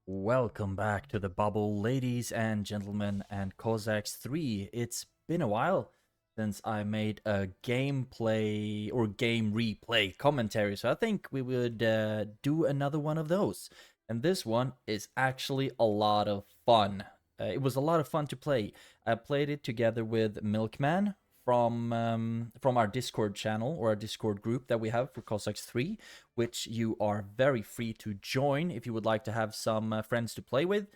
Welcome back to the bubble, ladies and gentlemen, and Cossacks 3. It's been a while since I made a gameplay or game replay commentary, so I think we would do another one of those. And this one is actually a lot of fun. It was a lot of fun to play. I played it together with Milkman from our Discord channel or our Discord group that we have for Cossacks 3, which you are very free to join if you would like to have some friends to play with.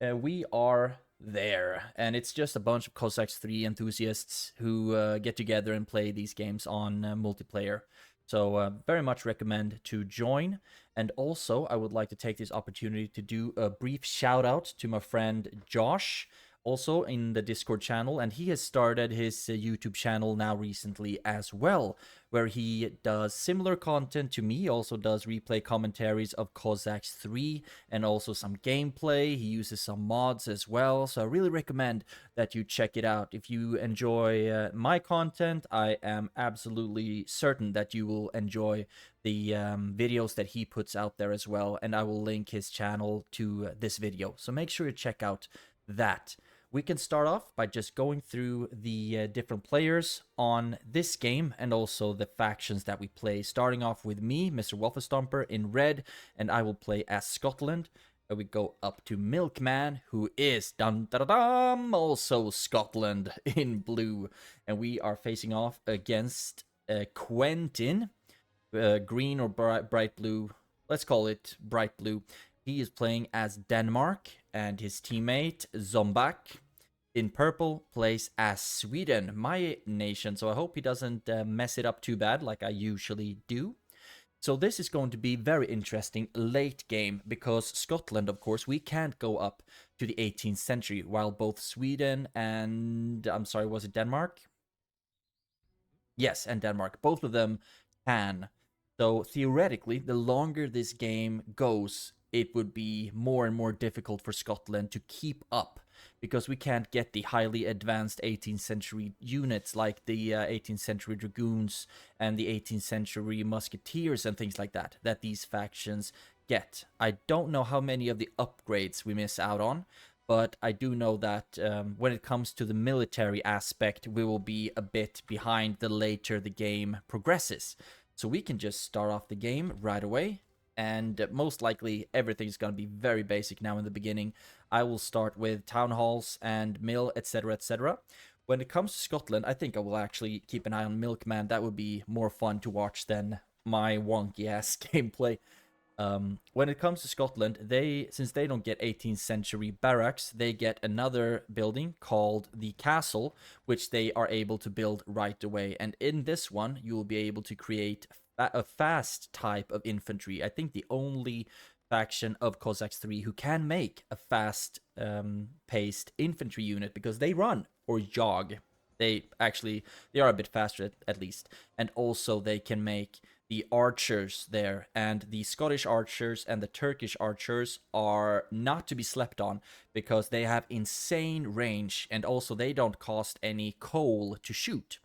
We are there, and it's just a bunch of Cossacks 3 enthusiasts who get together and play these games on multiplayer. So, very much recommend to join. And also, I would like to take this opportunity to do a brief shout out to my friend Josh, also in the Discord channel, and he has started his YouTube channel now recently as well, where he does similar content to me, also does replay commentaries of Cossacks 3 and also some gameplay. He uses some mods as well, so I really recommend that you check it out. If you enjoy my content, I am absolutely certain that you will enjoy the videos that he puts out there as well, and I will link his channel to this video, so make sure you check out that. We can start off by just going through the different players on this game and also the factions that we play. Starting off with me, Mr. Wafflestomper in red, and I will play as Scotland. And we go up to Milkman, who is dun da da dum, also Scotland in blue. And we are facing off against Quentin, green or bright blue. Let's call it bright blue. He is playing as Denmark, and his teammate Zombak in purple plays as Sweden, my nation. So I hope he doesn't mess it up too bad like I usually do. So this is going to be very interesting late game because Scotland, of course, we can't go up to the 18th century, while both Sweden and, I'm sorry, was it Denmark? Yes, and Denmark, both of them can. So theoretically, the longer this game goes, it would be more and more difficult for Scotland to keep up because we can't get the highly advanced 18th century units like the 18th century dragoons and the 18th century musketeers and things like that these factions get. I don't know how many of the upgrades we miss out on, but I do know that when it comes to the military aspect, we will be a bit behind the later the game progresses. So we can just start off the game right away, and most likely everything's going to be very basic now in the beginning. I will start with town halls and mill, etc, etc. When it comes to Scotland, I think I will actually keep an eye on Milkman. That would be more fun to watch than my wonky ass gameplay. When it comes to Scotland, since they don't get 18th century barracks, they get another building called the castle, which they are able to build right away. And in this one, you will be able to create a fast type of infantry. I think the only faction of Cossacks 3 who can make a fast paced infantry unit, because they run or jog. They are a bit faster at least, and also they can make the archers there, and the Scottish archers and the Turkish archers are not to be slept on because they have insane range, and also they don't cost any coal to shoot.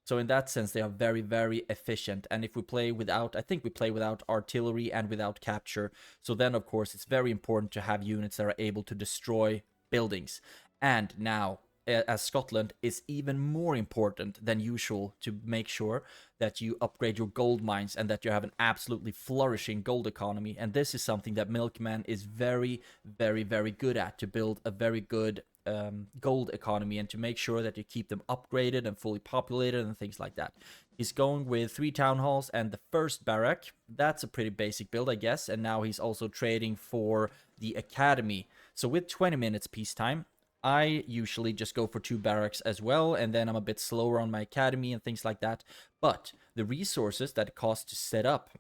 So in that sense, they are very, very efficient. And if we play without, I think we play without artillery and without capture. So then, of course, it's very important to have units that are able to destroy buildings. And now, as Scotland, is even more important than usual to make sure that you upgrade your gold mines and that you have an absolutely flourishing gold economy. And this is something that Milkman is very, very, very good at, to build a very good gold economy and to make sure that you keep them upgraded and fully populated and things like that. He's going with 3 town halls and the first barrack. That's a pretty basic build, I guess. And now he's also trading for the academy. So with 20 minutes peacetime, I usually just go for 2 barracks as well, and then I'm a bit slower on my academy and things like that. But the resources that it costs to set up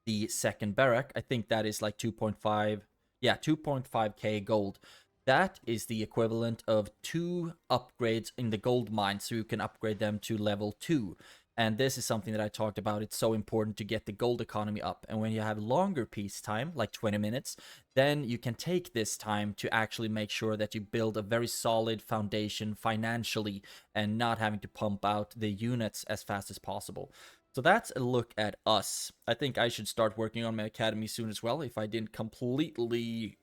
the second barrack, I think that is like 2.5k gold. That is the equivalent of 2 upgrades in the gold mine, so you can upgrade them to level 2. And this is something that I talked about. It's so important to get the gold economy up. And when you have longer peacetime, like 20 minutes, then you can take this time to actually make sure that you build a very solid foundation financially and not having to pump out the units as fast as possible. So that's a look at us. I think I should start working on my academy soon as well, if I didn't completely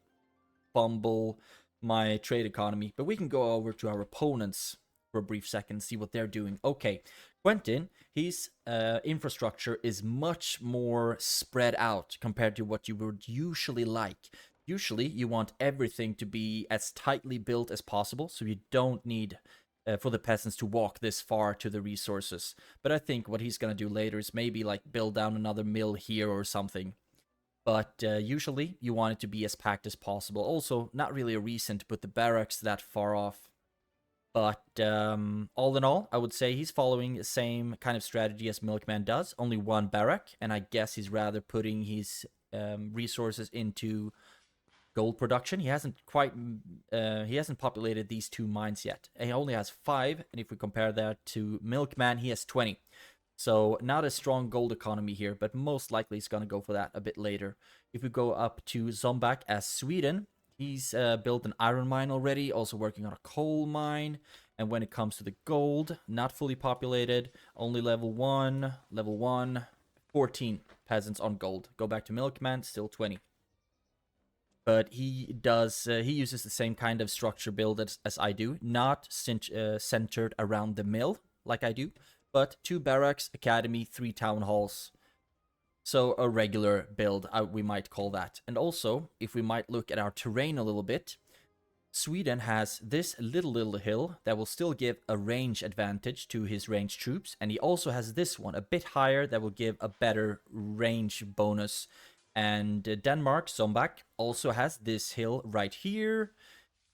fumble my trade economy. But we can go over to our opponents for a brief second, see what they're doing. Okay, Quentin, his infrastructure is much more spread out compared to what you would usually like. Usually, you want everything to be as tightly built as possible, so you don't need for the peasants to walk this far to the resources. But I think what he's gonna do later is maybe like build down another mill here or something. But usually you want it to be as packed as possible. Also, not really a reason to put the barracks that far off. But all in all, I would say he's following the same kind of strategy as Milkman does. Only one barrack, and I guess he's rather putting his resources into gold production. He hasn't populated these 2 mines yet. He only has 5, and if we compare that to Milkman, he has 20. So not a strong gold economy here, but most likely he's going to go for that a bit later. If we go up to Zombak as Sweden, he's built an iron mine already, also working on a coal mine. And when it comes to the gold, not fully populated, only level 1, 14 peasants on gold. Go back to Milkman, still 20. But he uses the same kind of structure build as I do, not centered around the mill like I do, but 2 barracks, academy, 3 town halls. So a regular build, we might call that. And also, if we might look at our terrain a little bit, Sweden has this little hill that will still give a range advantage to his ranged troops, and he also has this one a bit higher that will give a better range bonus. And Denmark, Zombak, also has this hill right here,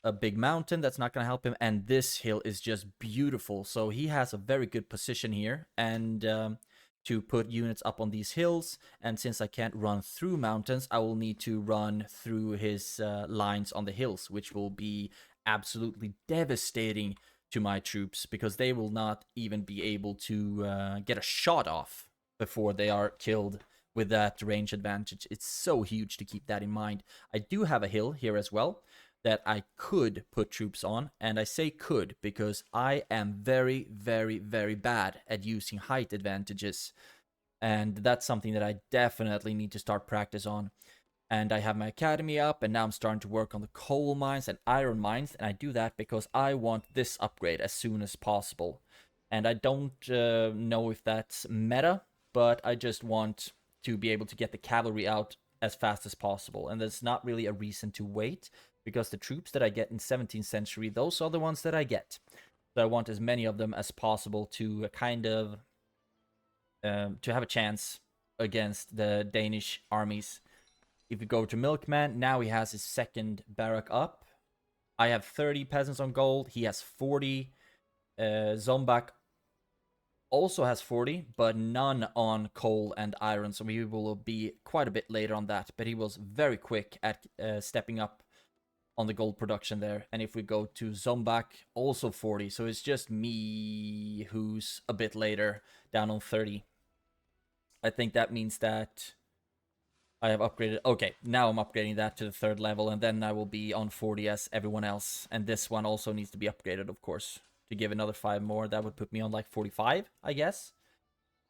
a big mountain that's not going to help him, and this hill is just beautiful. So he has a very good position here, and to put units up on these hills. And since I can't run through mountains, I will need to run through his lines on the hills, which will be absolutely devastating to my troops, because they will not even be able to get a shot off before they are killed with that range advantage. It's so huge to keep that in mind. I do have a hill here as well that I could put troops on, and I say could because I am very, very, very bad at using height advantages, and that's something that I definitely need to start practice on. And I have my academy up, and now I'm starting to work on the coal mines and iron mines, and I do that because I want this upgrade as soon as possible. And I don't know if that's meta, but I just want to be able to get the cavalry out as fast as possible, and there's not really a reason to wait, because the troops that I get in 17th century, those are the ones that I get. So I want as many of them as possible to kind of to have a chance against the Danish armies. If we go to Milkman, now he has his second barrack up. I have 30 peasants on gold. He has 40. Zombak also has 40, but none on coal and iron. So we will be quite a bit later on that. But he was very quick at stepping up on the gold production there. And if we go to Zombak, also 40. So it's just me who's a bit later, down on 30. I think that means that I have upgraded. Okay, now I'm upgrading that to the 3rd level, and then I will be on 40 as everyone else. And this one also needs to be upgraded, of course, to give another 5 more. That would put me on like 45, I guess,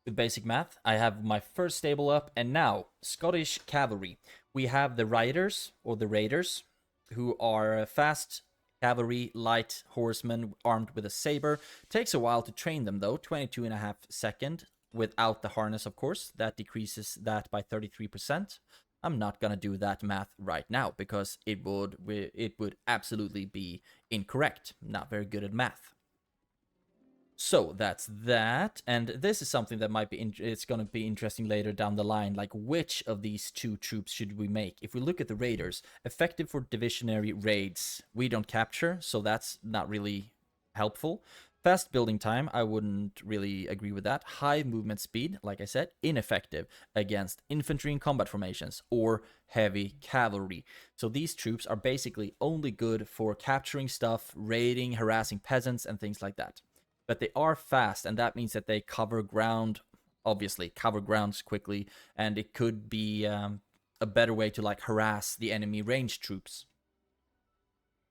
with basic math. I have my first stable up, and now Scottish cavalry. We have the riders, or the raiders, who are fast cavalry, light horsemen armed with a saber. Takes a while to train them though, 22.5 seconds without the harness, of course. That decreases that by 33%. I'm not gonna do that math right now because it would absolutely be incorrect. Not very good at math. So that's that, and this is something that might be it's going to be interesting later down the line, like which of these 2 troops should we make. If we look at the raiders, effective for divisionary raids, we don't capture, so that's not really helpful. Fast building time, I wouldn't really agree with that. High movement speed, like I said, ineffective against infantry in combat formations or heavy cavalry. So these troops are basically only good for capturing stuff, raiding, harassing peasants, and things like that. But they are fast, and that means that they cover ground, obviously, cover grounds quickly, and it could be a better way to like harass the enemy ranged troops.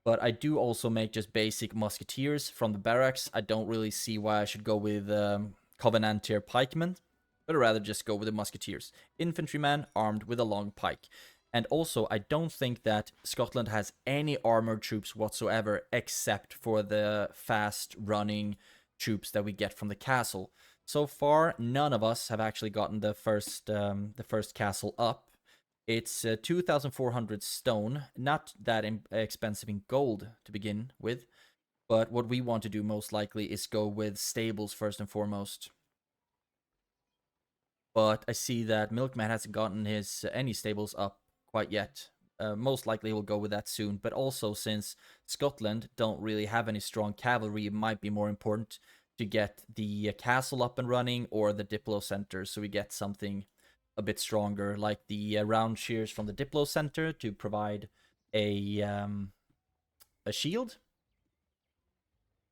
But I do also make just basic musketeers from the barracks. I don't really see why I should go with Covenanter pikemen. but I'd rather just go with the musketeers. Infantryman armed with a long pike. And also, I don't think that Scotland has any armored troops whatsoever, except for the fast-running troops that we get from the castle. So far, none of us have actually gotten the first castle up. It's 2,400 stone, not that expensive in gold to begin with. But what we want to do most likely is go with stables first and foremost. But I see that Milkman hasn't gotten his any stables up quite yet. Most likely we'll go with that soon. But also, since Scotland don't really have any strong cavalry, it might be more important to get the castle up and running or the Diplo Center, so we get something a bit stronger, like the round shears from the Diplo Center to provide a shield,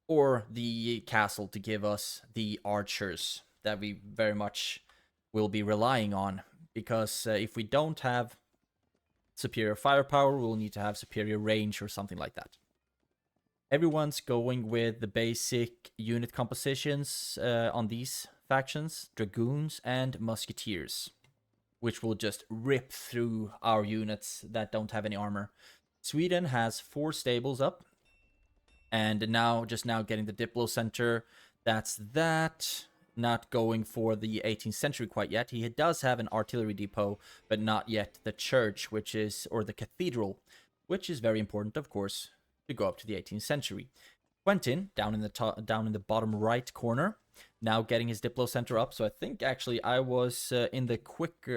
or the castle to give us the archers that we very much will be relying on. Because if we don't have superior firepower, we'll need to have superior range or something like that. Everyone's going with the basic unit compositions on these factions: dragoons and musketeers, which will just rip through our units that don't have any armor. Sweden has 4 stables up, and now getting the Diplo Center. That's that. Not going for the 18th century quite yet. He does have an artillery depot, but not yet the church, or the cathedral, which is very important, of course, to go up to the 18th century. Quentin, down in the bottom right corner, now getting his Diplo Center up. So I think actually I was in the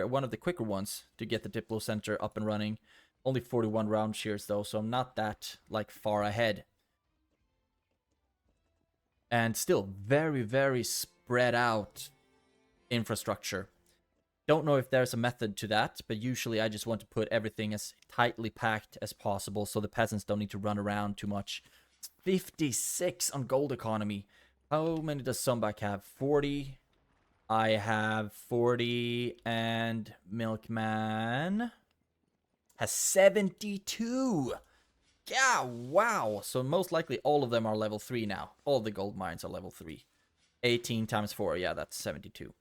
one of the quicker ones to get the Diplo Center up and running. Only 41 round shears though, so I'm not that far ahead. And still very, very spread out infrastructure. Don't know if there's a method to that, but usually I just want to put everything as tightly packed as possible so the peasants don't need to run around too much. It's 56 on gold economy. How many does Sumbak have? 40. I have 40, and Milkman has 72. Yeah, wow. So most likely all of them are level 3 now. All the gold mines are level 3. 18 times 4, yeah, that's 72.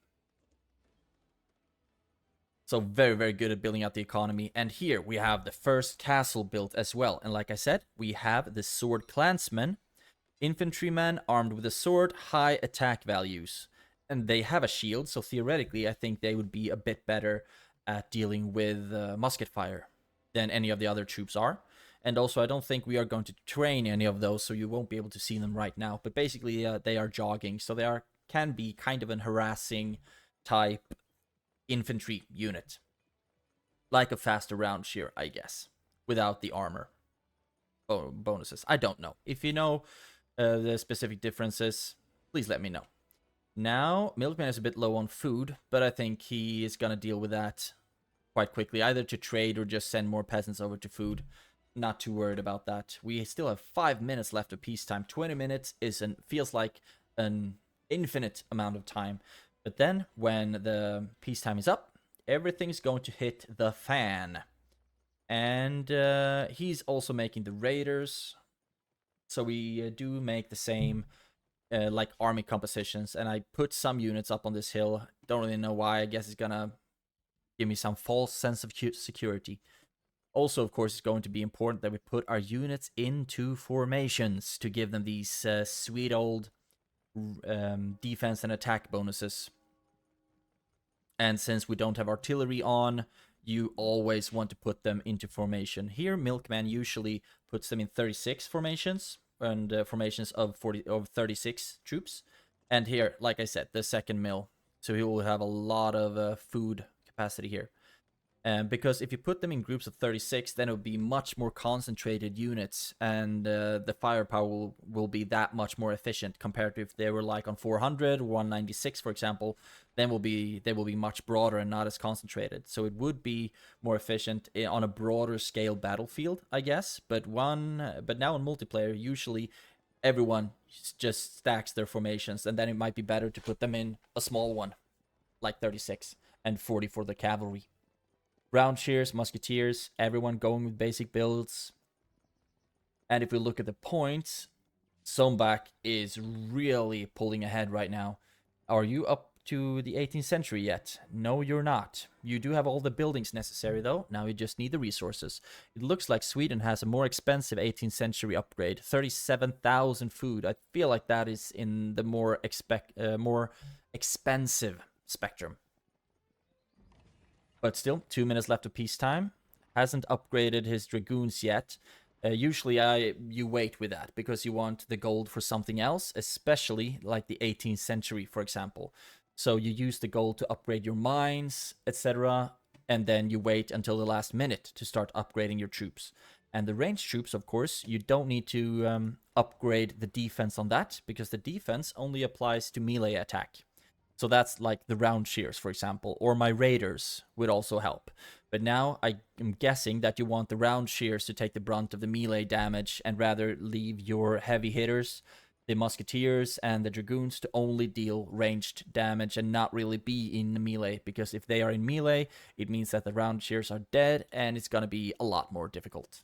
So very, very good at building out the economy. And here we have the first castle built as well. And like I said, we have the sword clansmen, infantrymen armed with a sword, high attack values. And they have a shield, so theoretically I think they would be a bit better at dealing with musket fire than any of the other troops are. And also, I don't think we are going to train any of those, so you won't be able to see them right now. But basically, they are jogging, so they can be kind of an harassing type infantry unit. Like a faster round shear, I guess, without the armor bonuses. I don't know. If you know the specific differences, please let me know. Now, Milkman is a bit low on food, but I think he is going to deal with that quite quickly, either to trade or just send more peasants over to food. Not too worried about that. We still have 5 minutes left of peacetime. 20 minutes feels like an infinite amount of time. But then, when the peacetime is up, everything's going to hit the fan. And he's also making the raiders. So we do make the same army compositions. And I put some units up on this hill. Don't really know why. I guess it's gonna give me some false sense of security. Also, of course, it's going to be important that we put our units into formations to give them these sweet old defense and attack bonuses. And since we don't have artillery on, you always want to put them into formation. Here, Milkman usually puts them in 36 formations, and formations of 36 troops. And here, like I said, the second mill. So he will have a lot of food capacity here. Because if you put them in groups of 36, then it will be much more concentrated units, and the firepower will be that much more efficient compared to if they were like on 400, 196, for example. Then they will be much broader and not as concentrated. So it would be more efficient on a broader scale battlefield, I guess. But now in multiplayer, usually everyone just stacks their formations, and then it might be better to put them in a small one, like 36, and 40 for the cavalry. Round shears, musketeers, everyone going with basic builds. And if we look at the points, Sombak is really pulling ahead right now. Are you up to the 18th century yet. No, you're not. You do have all the buildings necessary, though. Now you just need the resources. It looks like Sweden has a more expensive 18th century upgrade. 37,000 food. I feel like that is in the more expensive spectrum. But still, 2 minutes left of peacetime. Hasn't upgraded his dragoons yet. Usually you wait with that because you want the gold for something else, especially like the 18th century, for example. So you use the gold to upgrade your mines, etc. And then you wait until the last minute to start upgrading your troops. And the ranged troops, of course, you don't need to upgrade the defense on that because the defense only applies to melee attack. So that's like the round shears, for example, or my raiders would also help. But now I am guessing that you want the round shears to take the brunt of the melee damage and rather leave your heavy hitters, the musketeers and the dragoons, to only deal ranged damage and not really be in the melee. Because if they are in melee, it means that the round shears are dead and it's going to be a lot more difficult.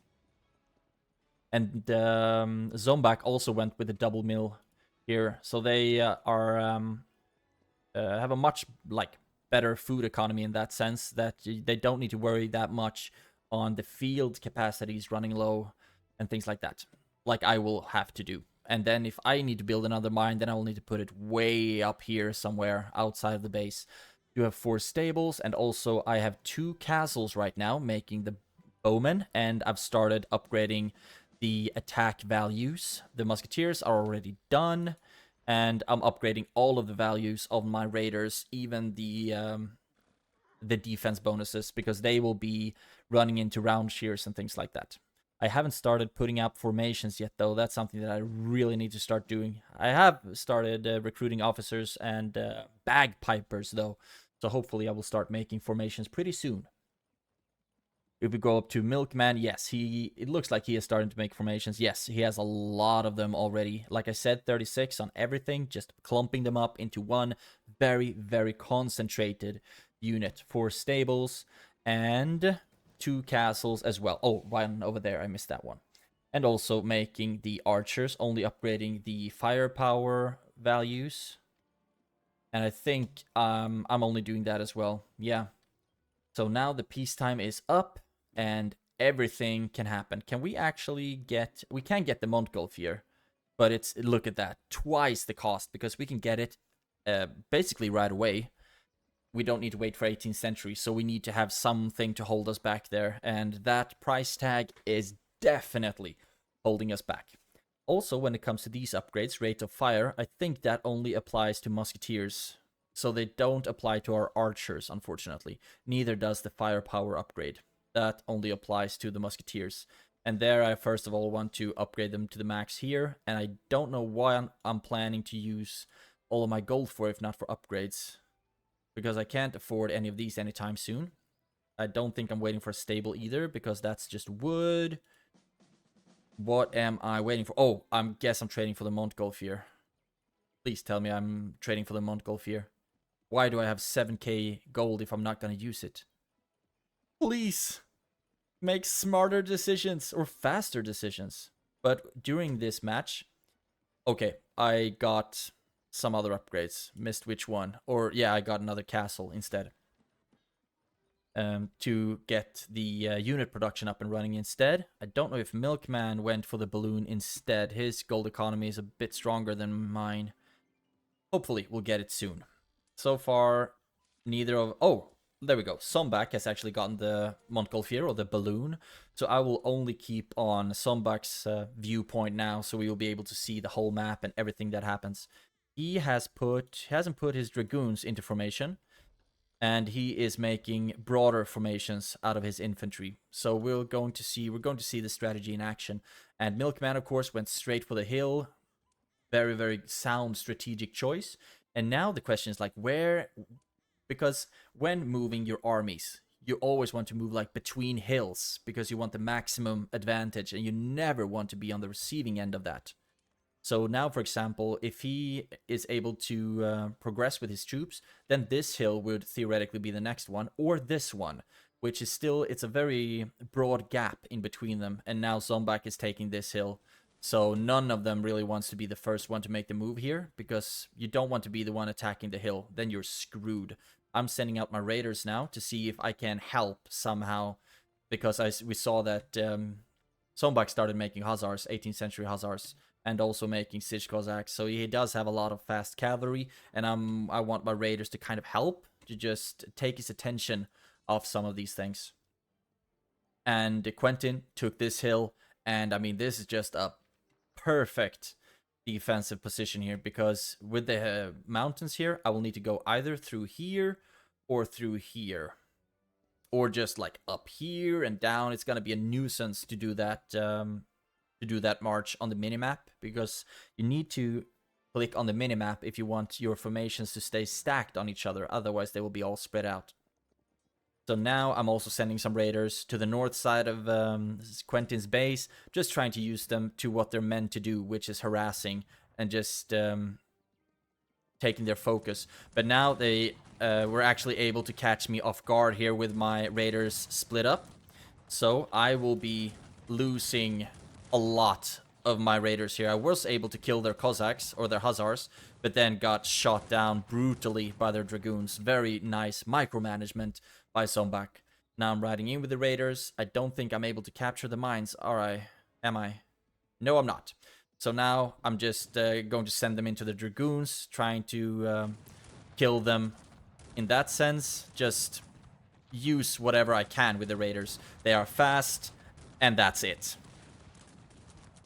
And Zombak also went with a double mill here. So they have a much better food economy in that sense, that they don't need to worry that much on the field capacities running low and things like that, like I will have to do. And then if I need to build another mine, then I will need to put it way up here somewhere outside of the base. You have 4 stables, and also I have 2 castles right now making the bowmen, and I've started upgrading the attack values. The musketeers are already done. And I'm upgrading all of the values of my raiders, even the defense bonuses, because they will be running into round shears and things like that. I haven't started putting up formations yet, though. That's something that I really need to start doing. I have started recruiting officers and bagpipers, though. So hopefully I will start making formations pretty soon. If we go up to Milkman, yes, it looks like he is starting to make formations. Yes, he has a lot of them already. Like I said, 36 on everything, just clumping them up into one very, very concentrated unit. 4 stables and 2 castles as well. Oh, one over there, I missed that one. And also making the archers, only upgrading the firepower values. And I think I'm only doing that as well. Yeah. So now the peacetime is up. And everything can happen. Can we actually get... We can get the Montgolfier, but it's... Look at that. Twice the cost, because we can get it basically right away. We don't need to wait for 18th century, so we need to have something to hold us back there. And that price tag is definitely holding us back. Also, when it comes to these upgrades, rate of fire, I think that only applies to musketeers. So they don't apply to our archers, unfortunately. Neither does the firepower upgrade. That only applies to the musketeers. And there I first of all want to upgrade them to the max here. And I don't know why I'm planning to use all of my gold for, if not for upgrades. Because I can't afford any of these anytime soon. I don't think I'm waiting for a stable either, because that's just wood. What am I waiting for? Oh, I guess I'm trading for the Montgolfier. Please tell me I'm trading for the Montgolfier. Why do I have 7k gold if I'm not going to use it? Please make smarter decisions or faster decisions. But during this match, okay, I got some other upgrades. Missed which one. Or yeah, I got another castle instead. To get the unit production up and running instead. I don't know if Milkman went for the balloon instead. His gold economy is a bit stronger than mine. Hopefully we'll get it soon. So far, neither of... Oh! There we go. Zombak has actually gotten the Montgolfier, or the balloon. So I will only keep on Zombak's viewpoint now, so we will be able to see the whole map and everything that happens. He hasn't put his dragoons into formation, and he is making broader formations out of his infantry. So we're going to see the strategy in action. And Milkman, of course, went straight for the hill. Very, very sound strategic choice. And now the question is like, where... Because when moving your armies, you always want to move like between hills, because you want the maximum advantage, and you never want to be on the receiving end of that. So now, for example, if he is able to progress with his troops, then this hill would theoretically be the next one, or this one, which is still, it's a very broad gap in between them. And now Zombak is taking this hill. So none of them really wants to be the first one to make the move here, because you don't want to be the one attacking the hill. Then you're screwed. I'm sending out my raiders now to see if I can help somehow, because we saw that Sombak started making hussars, 18th century hussars, and also making siege Cossacks. So he does have a lot of fast cavalry, and I want my raiders to kind of help, to just take his attention off some of these things. And Quentin took this hill, and I mean, this is just a perfect defensive position here, because with the mountains here, I will need to go either through here or through here, or just like up here and down. It's gonna be a nuisance to do that march on the minimap, because you need to click on the minimap if you want your formations to stay stacked on each other. Otherwise, they will be all spread out. So now I'm also sending some raiders to the north side of Quentin's base, just trying to use them to what they're meant to do, which is harassing and just taking their focus. But now they were actually able to catch me off guard here with my raiders split up. So I will be losing a lot of my raiders here. I was able to kill their Cossacks, or their hussars, but then got shot down brutally by their dragoons. Very nice micromanagement by Sombak. Now I'm riding in with the raiders. I don't think I'm able to capture the mines. Alright, am I? No, I'm not. So now I'm just going to send them into the dragoons, trying to kill them in that sense. Just use whatever I can with the raiders. They are fast, and that's it.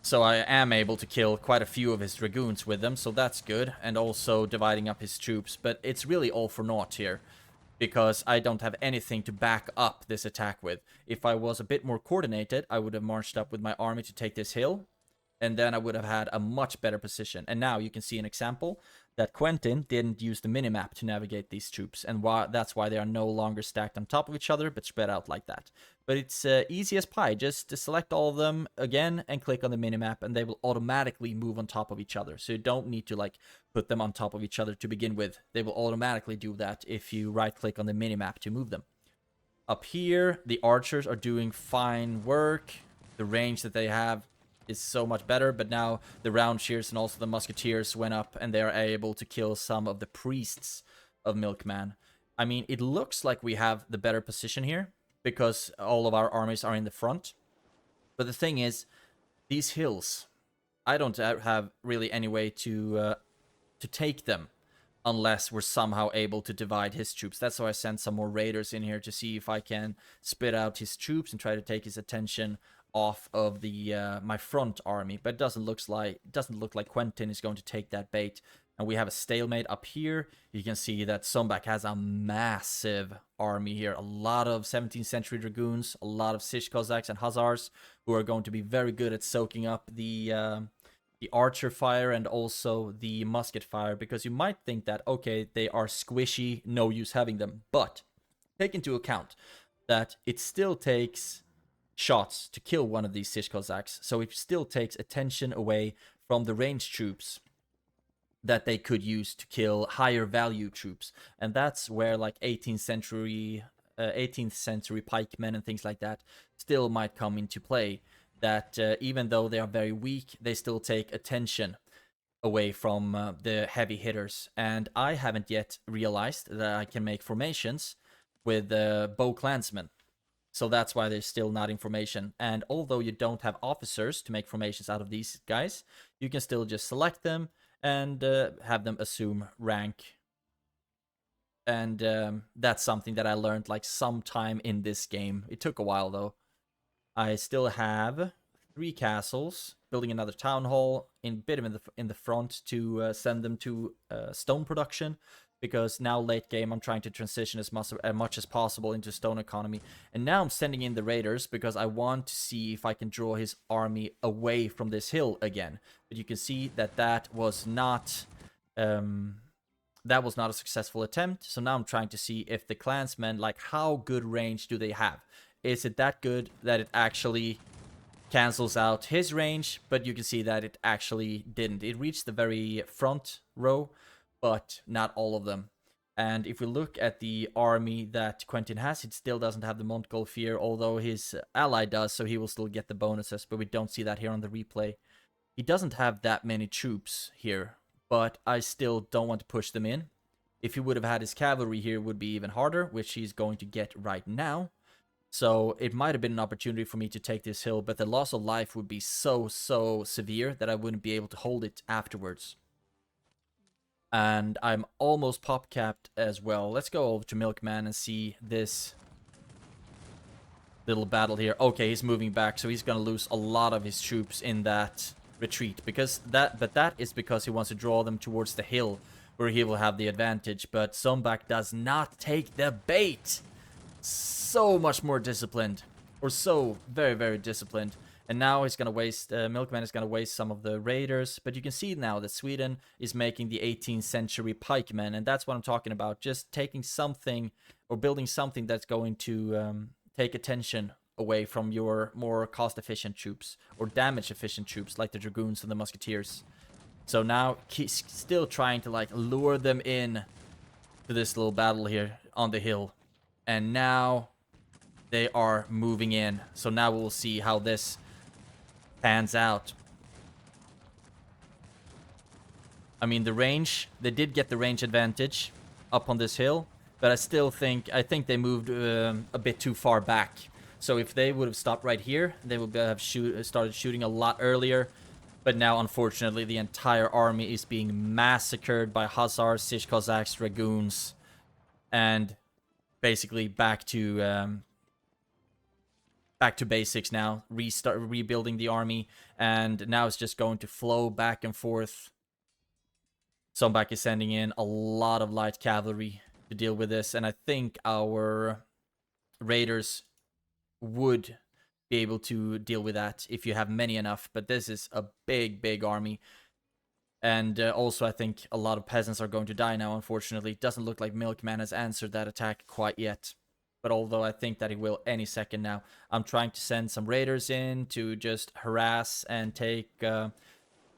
So I am able to kill quite a few of his dragoons with them, so that's good. And also dividing up his troops, but it's really all for naught here, because I don't have anything to back up this attack with. If I was a bit more coordinated, I would have marched up with my army to take this hill, and then I would have had a much better position. And now you can see an example that Quentin didn't use the minimap to navigate these troops, and that's why they are no longer stacked on top of each other, but spread out like that. But it's easy as pie. Just select all of them again and click on the minimap, and they will automatically move on top of each other. So you don't need to like put them on top of each other to begin with. They will automatically do that if you right-click on the minimap to move them. Up here, the archers are doing fine work. The range that they have is so much better, but now the round shears and also the musketeers went up, and they are able to kill some of the priests of Milkman. I mean, it looks like we have the better position here, because all of our armies are in the front. But the thing is, these hills, I don't have really any way to take them unless we're somehow able to divide his troops. That's why I sent some more raiders in here to see if I can split out his troops and try to take his attention off of the my front army. But it doesn't look like Quentin is going to take that bait. And we have a stalemate up here. You can see that Sombak has a massive army here. A lot of 17th century dragoons, a lot of Sish Cossacks and Hussars, who are going to be very good at soaking up the archer fire and also the musket fire. Because you might think that, okay, they are squishy, no use having them. But take into account that it still takes shots to kill one of these Sish Cossacks. So it still takes attention away from the ranged troops that they could use to kill higher value troops. And that's where like 18th century pikemen and things like that still might come into play. That even though they are very weak, they still take attention away from the heavy hitters. And I haven't yet realized that I can make formations with bow clansmen. So that's why they're still not in formation. And although you don't have officers to make formations out of these guys, you can still just select them and have them assume rank. And that's something that I learned like sometime in this game. It took a while though. I still have 3 castles, building another town hall in the front to send them to stone production. Because now late game I'm trying to transition as much as possible into stone economy. And now I'm sending in the raiders because I want to see if I can draw his army away from this hill again. But you can see that that was not a successful attempt. So now I'm trying to see if the clansmen, like how good range do they have? Is it that good that it actually cancels out his range? But you can see that it actually didn't. It reached the very front row, but not all of them. And if we look at the army that Quentin has, it still doesn't have the Montgolfier, although his ally does, so he will still get the bonuses, but we don't see that here on the replay. He doesn't have that many troops here, but I still don't want to push them in. If he would have had his cavalry here, it would be even harder, which he's going to get right now. So it might have been an opportunity for me to take this hill, but the loss of life would be so severe that I wouldn't be able to hold it afterwards. And I'm almost pop capped as well. Let's go over to Milkman and see this little battle here. Okay, he's moving back, so he's gonna lose a lot of his troops in that retreat, but that is because he wants to draw them towards the hill where he will have the advantage. But Sombak does not take the bait. So much more disciplined, or so very disciplined. And now he's gonna waste, Milkman is gonna waste some of the raiders, but you can see now that Sweden is making the 18th century pikemen, and that's what I'm talking about. Just taking something, or building something that's going to take attention away from your more cost-efficient troops, or damage-efficient troops, like the Dragoons and the Musketeers. So now he's still trying to, like, lure them in to this little battle here on the hill. And now they are moving in. So now we'll see how this pans out. I mean, the range, they did get the range advantage up on this hill, but I think they moved a bit too far back. So if they would have stopped right here, they would have started shooting a lot earlier. But now, unfortunately, the entire army is being massacred by Hussars, Sich Cossacks, Dragoons, and basically back to basics now. Rebuilding the army, and now it's just going to flow back and forth. Sombak is sending in a lot of light cavalry to deal with this, and I think our raiders would be able to deal with that if you have many enough. But this is a big army. And also, I think a lot of peasants are going to die now, unfortunately. It doesn't look like Milkman has answered that attack quite yet. But although I think that he will any second now. I'm trying to send some raiders in to just harass and take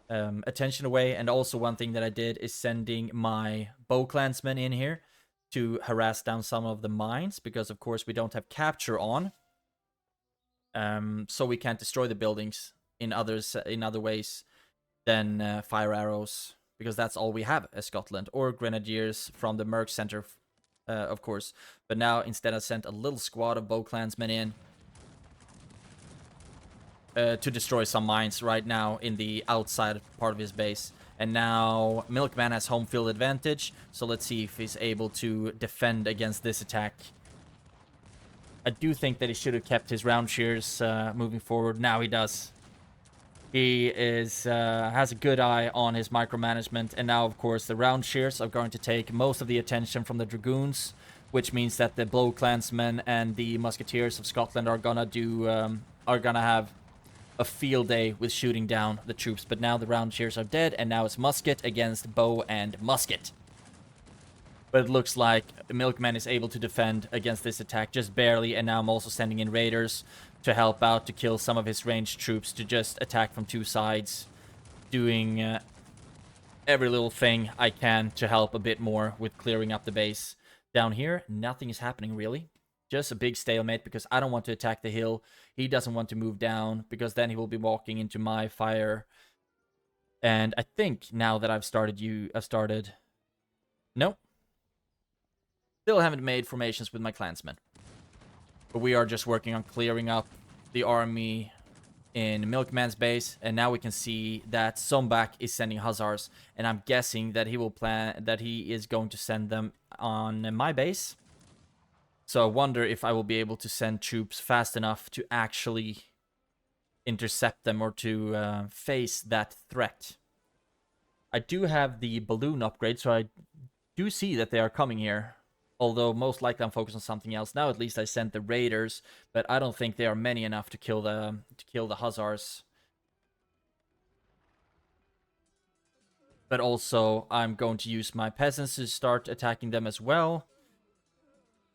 attention away. And also one thing that I did is sending my bow clansmen in here to harass down some of the mines. Because, of course, we don't have capture on. So we can't destroy the buildings in other ways than fire arrows, because that's all we have as Scotland, or grenadiers from the Merc Center, of course. But now instead I sent a little squad of bow clansmen in to destroy some mines right now in the outside part of his base. And now Milkman has home field advantage, so let's see if he's able to defend against this attack. I do think that he should have kept his round shears moving forward. Now he does. He has a good eye on his micromanagement, and now, of course, the round shears are going to take most of the attention from the Dragoons, which means that the Blow Clansmen and the Musketeers of Scotland are gonna have a field day with shooting down the troops. But now the round shears are dead, and now it's musket against bow and musket. But it looks like Milkman is able to defend against this attack just barely, and now I'm also sending in raiders to help out to kill some of his ranged troops to just attack from two sides, doing every little thing I can to help a bit more with clearing up the base. Down here, nothing is happening really. Just a big stalemate because I don't want to attack the hill. He doesn't want to move down because then he will be walking into my fire. And I think now that I've started... Nope. Still haven't made formations with my clansmen. But we are just working on clearing up the army in Milkman's base. And now we can see that Sombak is sending Hussars. And I'm guessing that he is going to send them on my base. So I wonder if I will be able to send troops fast enough to actually intercept them or to face that threat. I do have the balloon upgrade, so I do see that they are coming here. Although most likely I'm focused on something else. Now at least I sent the raiders, but I don't think they are many enough to kill the Hussars. But also I'm going to use my peasants to start attacking them as well.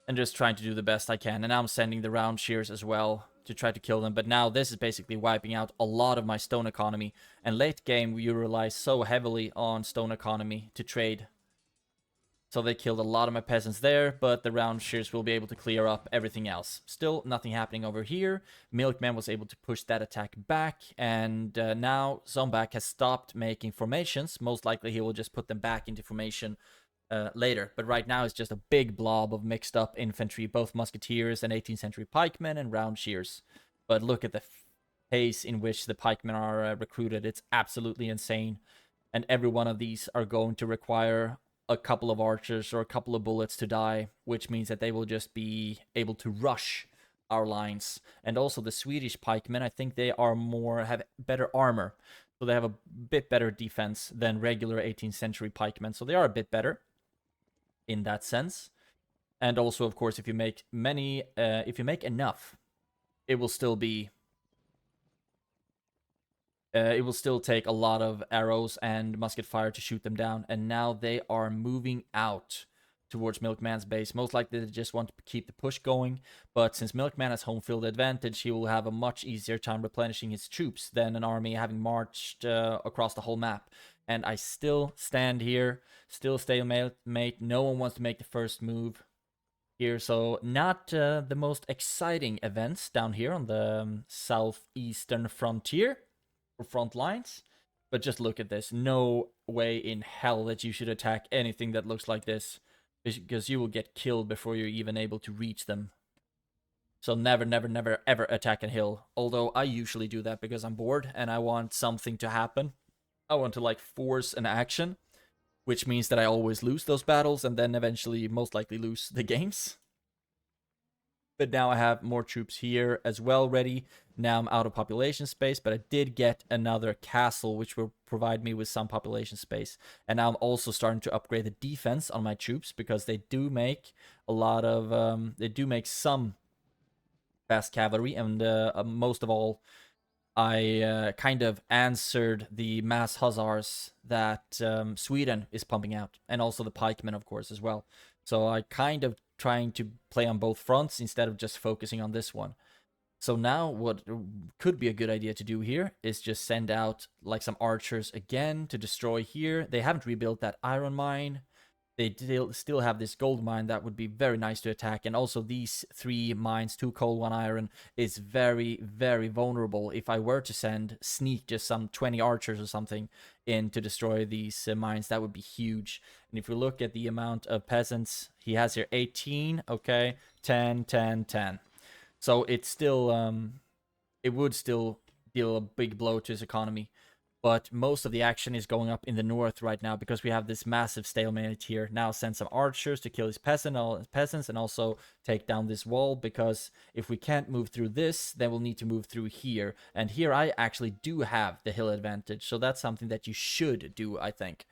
And just trying to do the best I can. And now I'm sending the round shears as well to try to kill them. But now this is basically wiping out a lot of my stone economy. And late game we rely so heavily on stone economy to trade. So they killed a lot of my peasants there, but the round shears will be able to clear up everything else. Still, nothing happening over here. Milkman was able to push that attack back, and now Zombak has stopped making formations. Most likely he will just put them back into formation later. But right now it's just a big blob of mixed up infantry, both musketeers and 18th century pikemen and round shears. But look at the pace in which the pikemen are recruited. It's absolutely insane. And every one of these are going to require a couple of archers or a couple of bullets to die, which means that they will just be able to rush our lines. And also the Swedish pikemen, I think they are have better armor. So they have a bit better defense than regular 18th century pikemen. So they are a bit better in that sense. And also, of course, if you make enough, it will still be it will still take a lot of arrows and musket fire to shoot them down. And now they are moving out towards Milkman's base. Most likely they just want to keep the push going. But since Milkman has home field advantage, he will have a much easier time replenishing his troops than an army having marched across the whole map. And I still stand here, still stalemate. No one wants to make the first move here. So not the most exciting events down here on the southeastern frontier. Front lines, but just look at this. No way in hell that you should attack anything that looks like this, because you will get killed before you're even able to reach them. So never, never, never, ever attack a hill. Although I usually do that because I'm bored and I want something to happen. I want to like force an action, which means that I always lose those battles and then eventually most likely lose the games. But now I have more troops here as well ready. Now I'm out of population space, but I did get another castle, which will provide me with some population space. And now I'm also starting to upgrade the defense on my troops, because they do make a lot of, they do make some fast cavalry. And most of all, I kind of answered the mass hussars that Sweden is pumping out. And also the pikemen, of course, as well. So I kind of trying to play on both fronts instead of just focusing on this one. So now what could be a good idea to do here is just send out like some archers again to destroy here. They haven't rebuilt that iron mine. They still have this gold mine that would be very nice to attack. And also these 3 mines, 2 coal, 1 iron, is very, very vulnerable. If I were to sneak just some 20 archers or something in to destroy these mines, that would be huge. And if we look at the amount of peasants, he has here 18, okay, 10, 10, 10. So it's still, it would still deal a big blow to his economy. But most of the action is going up in the north right now because we have this massive stalemate here. Now send some archers to kill his peasants and also take down this wall, because if we can't move through this, then we'll need to move through here. And here I actually do have the hill advantage, so that's something that you should do, I think.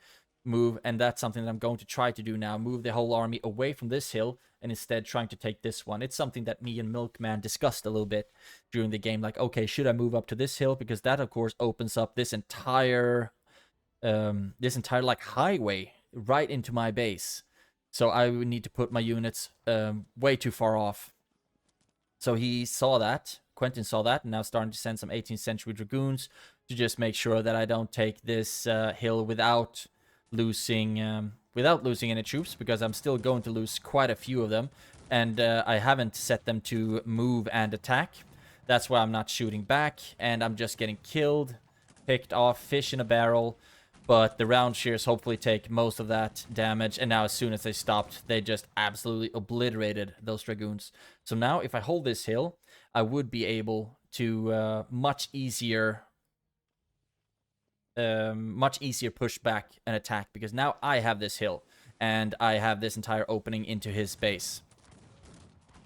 Move, and that's something that I'm going to try to do now. Move the whole army away from this hill and instead trying to take this one. It's something that me and Milkman discussed a little bit during the game. Like, okay, should I move up to this hill? Because that, of course, opens up this entire like highway right into my base. So I would need to put my units way too far off. So he saw that. Quentin saw that, and now starting to send some 18th century dragoons to just make sure that I don't take this hill without losing any troops, because I'm still going to lose quite a few of them, and I haven't set them to move and attack. That's why I'm not shooting back, and I'm just getting killed, picked off, fish in a barrel. But the round shears hopefully take most of that damage, and now as soon as they stopped, they just absolutely obliterated those dragoons. So now if I hold this hill, I would be able to much easier push back and attack, because now I have this hill and I have this entire opening into his base.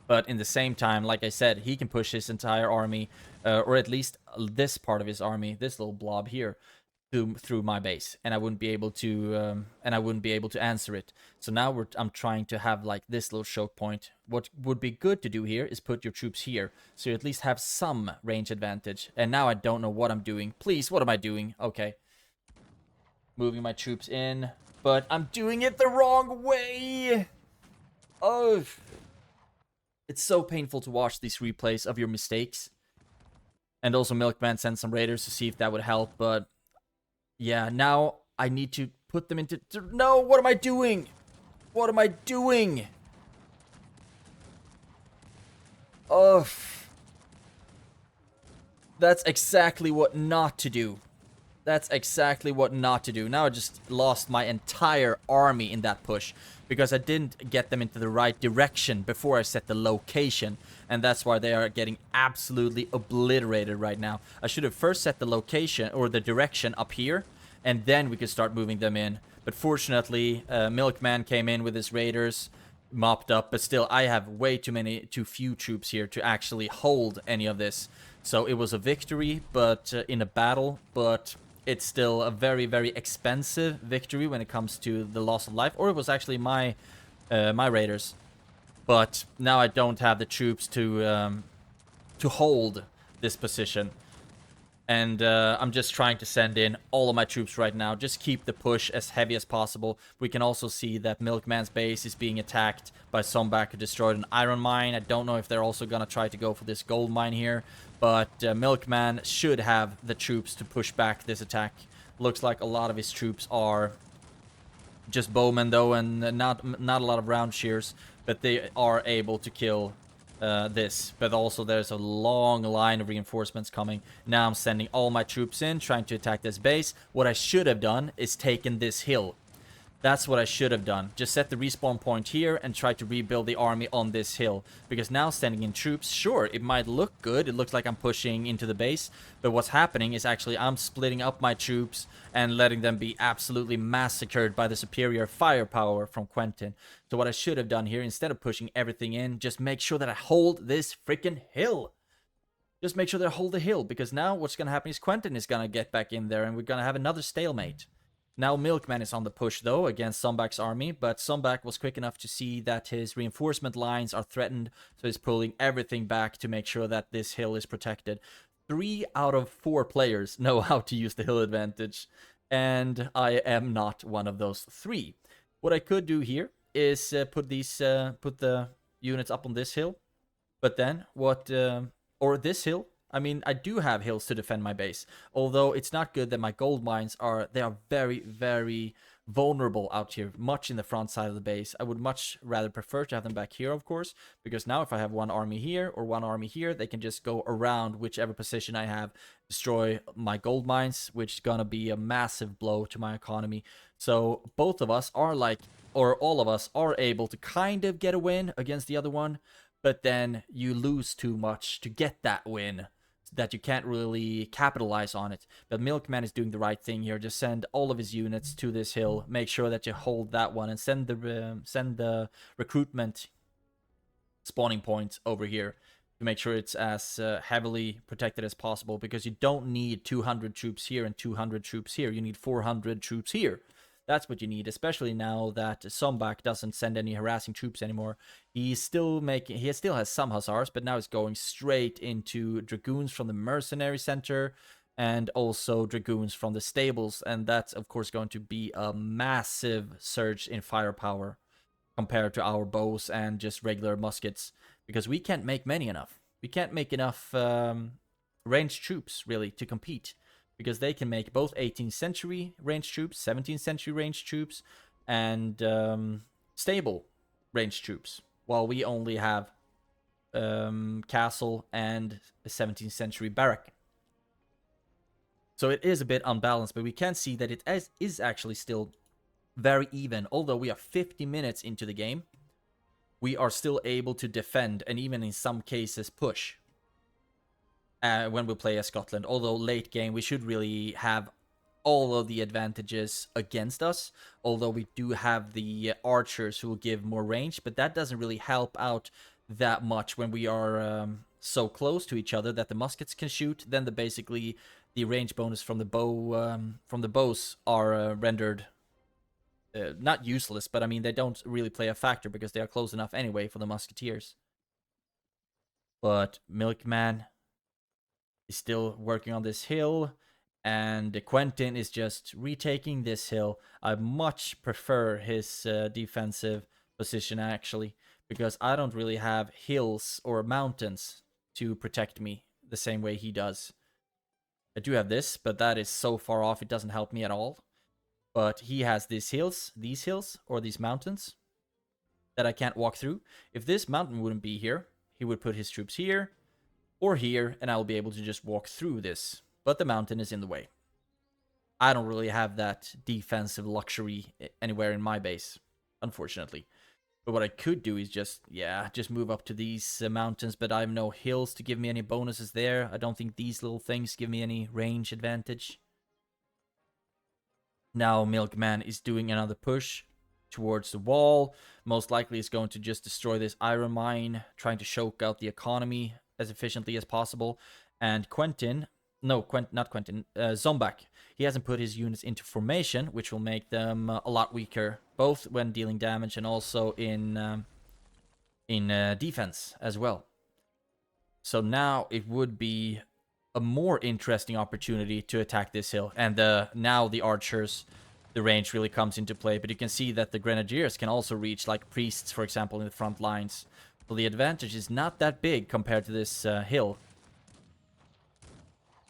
But in the same time, like I said, he can push his entire army, or at least this part of his army, this little blob here, through my base, and I wouldn't be able to answer it. So now I'm trying to have like this little choke point. What would be good to do here is put your troops here, so you at least have some range advantage. And now I don't know what I'm doing. Please, what am I doing? Okay. Moving my troops in, but I'm doing it the wrong way. Oh, it's so painful to watch these replays of your mistakes. And also Milkman sent some raiders to see if that would help, but yeah, now I need to put them into... No, what am I doing? What am I doing? Ugh. That's exactly what not to do. That's exactly what not to do. Now I just lost my entire army in that push because I didn't get them into the right direction before I set the location. And that's why they are getting absolutely obliterated right now. I should have first set the location or the direction up here, and then we could start moving them in. But fortunately, Milkman came in with his raiders, mopped up, but still I have way too few troops here to actually hold any of this. So it was a victory, but in a battle, but it's still a very, very expensive victory when it comes to the loss of life. Or it was actually my raiders. But now I don't have the troops to hold this position. And I'm just trying to send in all of my troops right now. Just keep the push as heavy as possible. We can also see that Milkman's base is being attacked by Zombak, who destroyed an iron mine. I don't know if they're also going to try to go for this gold mine here. But Milkman should have the troops to push back this attack. Looks like a lot of his troops are just bowmen, though, and not a lot of round shears. But they are able to kill this. But also there's a long line of reinforcements coming. Now I'm sending all my troops in, trying to attack this base. What I should have done is taken this hill. That's what I should have done. Just set the respawn point here and try to rebuild the army on this hill. Because now sending in troops, sure, it might look good. It looks like I'm pushing into the base. But what's happening is actually I'm splitting up my troops and letting them be absolutely massacred by the superior firepower from Quentin. So what I should have done here, instead of pushing everything in, just make sure that I hold this freaking hill. Just make sure that I hold the hill. Because now what's going to happen is Quentin is going to get back in there and we're going to have another stalemate. Now Milkman is on the push, though, against Zombak's army, but Zombak was quick enough to see that his reinforcement lines are threatened, so he's pulling everything back to make sure that this hill is protected. 3 out of 4 players know how to use the hill advantage, and I am not one of those 3. What I could do here is put the units up on this hill, but then or this hill. I mean, I do have hills to defend my base. Although it's not good that my gold mines are very, very vulnerable out here, much in the front side of the base. I would much rather prefer to have them back here, of course, because now if I have one army here or one army here, they can just go around whichever position I have, destroy my gold mines, which is gonna be a massive blow to my economy. So both of us are or all of us are able to kind of get a win against the other one, but then you lose too much to get that win, that you can't really capitalize on it. But Milkman is doing the right thing here. Just send all of his units to this hill. Make sure that you hold that one and send the recruitment spawning point over here to make sure it's as heavily protected as possible, because you don't need 200 troops here and 200 troops here. You need 400 troops here. That's what you need, especially now that Zombak doesn't send any harassing troops anymore. He still has some hussars, but now he's going straight into dragoons from the mercenary center and also dragoons from the stables, and that's of course going to be a massive surge in firepower compared to our bows and just regular muskets, because we can't make many enough. We can't make enough ranged troops really to compete, because they can make both 18th century ranged troops, 17th century ranged troops, and stable ranged troops, while we only have castle and a 17th century barrack. So it is a bit unbalanced, but we can see that it is actually still very even. Although we are 50 minutes into the game, we are still able to defend and even in some cases push. When we play as Scotland, although late game we should really have all of the advantages against us, although we do have the archers who will give more range, but that doesn't really help out that much when we are so close to each other that the muskets can shoot. Then basically the range bonus from the bows are rendered not useless, but I mean they don't really play a factor because they are close enough anyway for the musketeers. But Milkman is still working on this hill, and Quentin is just retaking this hill. I much prefer his defensive position, actually, because I don't really have hills or mountains to protect me the same way he does. I do have this, but that is so far off, it doesn't help me at all. But he has these hills, or these mountains. that I can't walk through. If this mountain wouldn't be here, he would put his troops here or here, and I'll be able to just walk through this. But the mountain is in the way. I don't really have that defensive luxury anywhere in my base, unfortunately. But what I could do is just move up to these mountains, but I have no hills to give me any bonuses there. I don't think these little things give me any range advantage. Now Milkman is doing another push towards the wall. Most likely is going to just destroy this iron mine, trying to choke out the economy as efficiently as possible. And Zombak, he hasn't put his units into formation, which will make them a lot weaker, both when dealing damage and also in defense as well. So now it would be a more interesting opportunity to attack this hill. And now the archers, the range really comes into play. But you can see that the grenadiers can also reach, like priests, for example, in the front lines. So the advantage is not that big compared to this hill.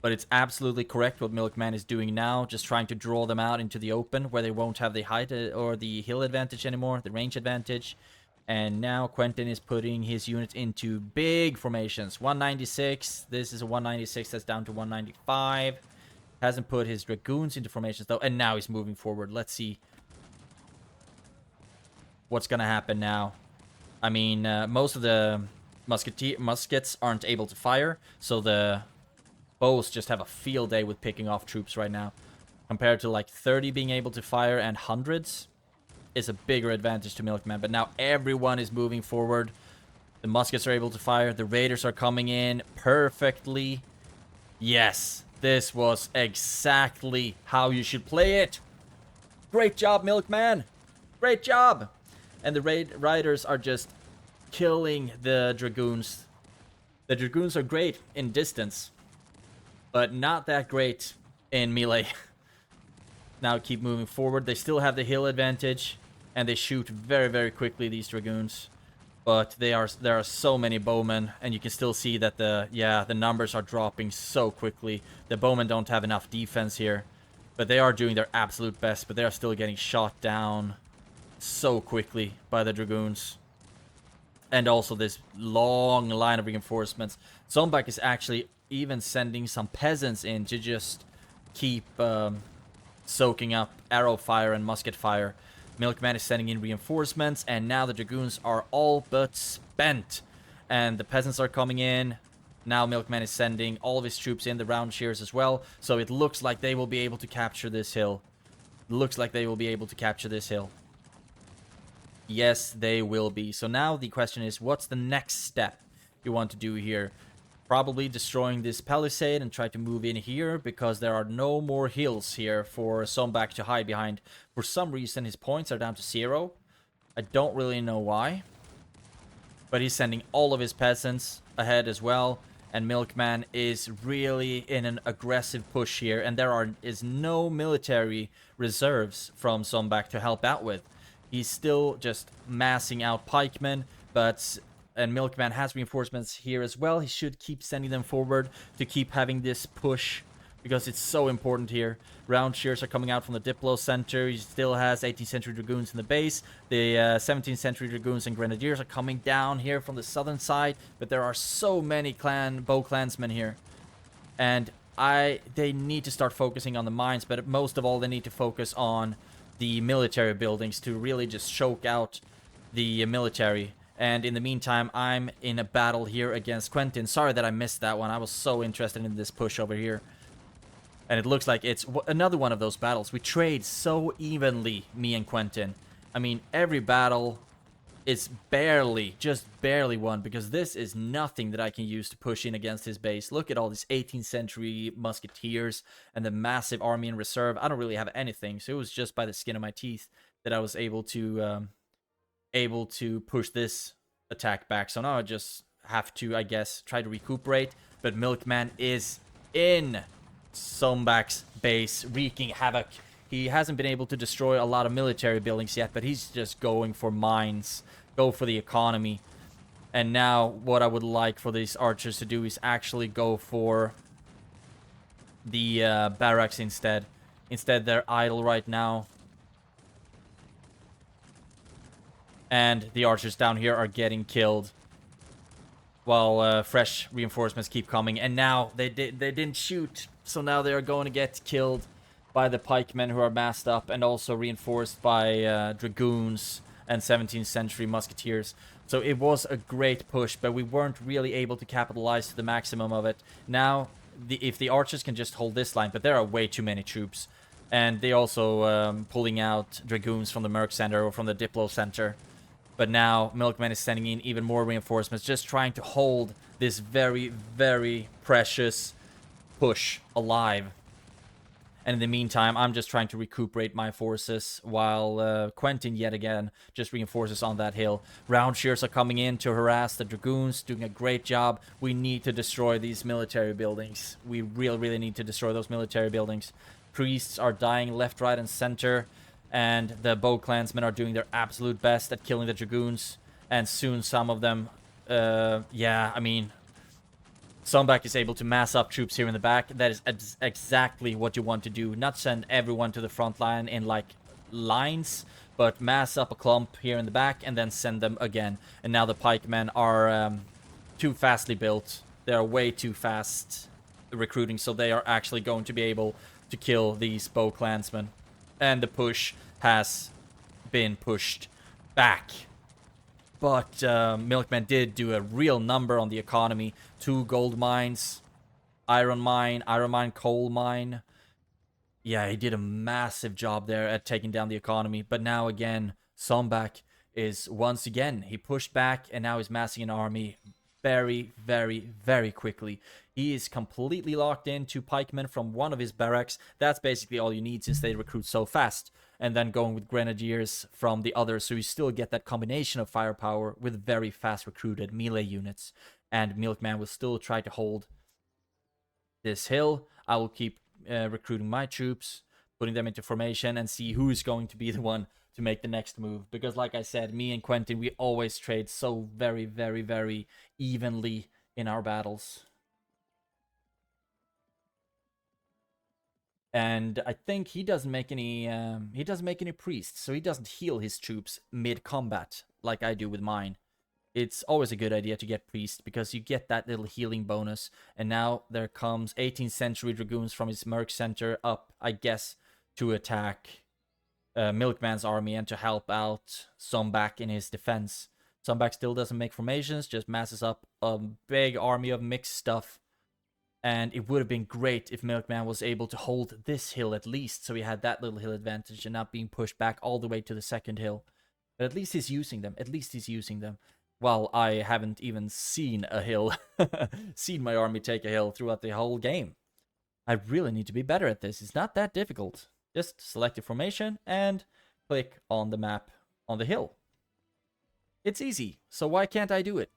But it's absolutely correct what Milkman is doing now, just trying to draw them out into the open, where they won't have the height or the hill advantage anymore, the range advantage. And now Quentin is putting his units into big formations. 196. This is a 196 that's down to 195. Hasn't put his dragoons into formations, though. And now he's moving forward. Let's see what's going to happen now. I mean, most of the muskets aren't able to fire, so the bows just have a field day with picking off troops right now. Compared to like 30 being able to fire and hundreds is a bigger advantage to Milkman. But now everyone is moving forward. The muskets are able to fire. The raiders are coming in perfectly. Yes, this was exactly how you should play it. Great job, Milkman. Great job. And the riders are just killing the dragoons. The dragoons are great in distance, but not that great in melee. Now keep moving forward. They still have the hill advantage, and they shoot very, very quickly, these dragoons. But there are so many bowmen, and you can still see that the numbers are dropping so quickly. The bowmen don't have enough defense here, but they are doing their absolute best, but they are still getting shot down so quickly by the dragoons. And also this long line of reinforcements. Zombak is actually even sending some peasants in to just keep soaking up arrow fire and musket fire. Milkman is sending in reinforcements, and now the dragoons are all but spent. And the peasants are coming in. Now Milkman is sending all of his troops in, the round shears as well. So it looks like they will be able to capture this hill. Looks like they will be able to capture this hill. Yes, they will be. So now the question is, what's the next step you want to do here? Probably destroying this palisade and try to move in here, because there are no more hills here for Zombak to hide behind. For some reason, his points are down to 0. I don't really know why. But he's sending all of his peasants ahead as well. And Milkman is really in an aggressive push here. And there is no military reserves from Zombak to help out with. He's still just massing out pikemen, and Milkman has reinforcements here as well. He should keep sending them forward to keep having this push, because it's so important here. Round shears are coming out from the Diplo center. He still has 18th century dragoons in the base. The 17th century dragoons and grenadiers are coming down here from the southern side, but there are so many bow clansmen here. And they need to start focusing on the mines, but most of all, they need to focus on the military buildings to really just choke out the military. And in the meantime, I'm in a battle here against Quentin. Sorry that I missed that one. I was so interested in this push over here. And it looks like it's another one of those battles. We trade so evenly, me and Quentin. I mean, every battle is just barely won, because this is nothing that I can use to push in against his base. Look at all these 18th century musketeers and the massive army in reserve. I don't really have anything, so it was just by the skin of my teeth that I was able to push this attack back. So now I just have to, I guess, try to recuperate. But Milkman is in Zombak's base, wreaking havoc. He hasn't been able to destroy a lot of military buildings yet, but he's just going for mines, go for the economy. And now what I would like for these archers to do is actually go for the barracks instead. Instead, they're idle right now. And the archers down here are getting killed, while fresh reinforcements keep coming. And now they didn't shoot, so now they are going to get killed by the pikemen who are massed up, and also reinforced by dragoons and 17th century musketeers. So it was a great push, but we weren't really able to capitalize to the maximum of it. Now, if the archers can just hold this line, but there are way too many troops. And they also pulling out dragoons from the Merc Center or from the Diplo Center. But now Milkman is sending in even more reinforcements, just trying to hold this very, very precious push alive. And in the meantime, I'm just trying to recuperate my forces, while Quentin yet again just reinforces on that hill. Round shears are coming in to harass the dragoons, doing a great job. We need to destroy these military buildings. We really need to destroy those military buildings. Priests are dying left, right, and center. And the bow clansmen are doing their absolute best at killing the dragoons. And soon some of them, yeah, I mean, Sombak is able to mass up troops here in the back. That is exactly what you want to do. Not send everyone to the front line in, like, lines, but mass up a clump here in the back and then send them again. And now the pikemen are too fastly built. They are way too fast recruiting, so they are actually going to be able to kill these bow clansmen. And the push has been pushed back. But Milkman did do a real number on the economy. 2 gold mines, iron mine, coal mine. Yeah, he did a massive job there at taking down the economy. But now again, Sombak is once again, he pushed back and now he's massing an army very quickly. He is completely locked into pikemen from one of his barracks. That's basically all you need, since they recruit so fast. And then going with grenadiers from the others, so you still get that combination of firepower with very fast recruited melee units. And Milkman will still try to hold this hill. I will keep recruiting my troops, putting them into formation, and see who is going to be the one to make the next move. Because like I said, me and Quentin, we always trade so very evenly in our battles. And I think he doesn't make any priests, so he doesn't heal his troops mid-combat like I do with mine. It's always a good idea to get priests, because you get that little healing bonus. And now there comes 18th century dragoons from his Merc Center up, I guess, to attack Milkman's army and to help out Sombak in his defense. Sombak still doesn't make formations, just masses up a big army of mixed stuff. And it would have been great if Milkman was able to hold this hill at least, so he had that little hill advantage and not being pushed back all the way to the second hill. But at least he's using them. Well, I haven't even seen a hill, seen my army take a hill throughout the whole game. I really need to be better at this. It's not that difficult. Just select a formation and click on the map on the hill. It's easy, so why can't I do it?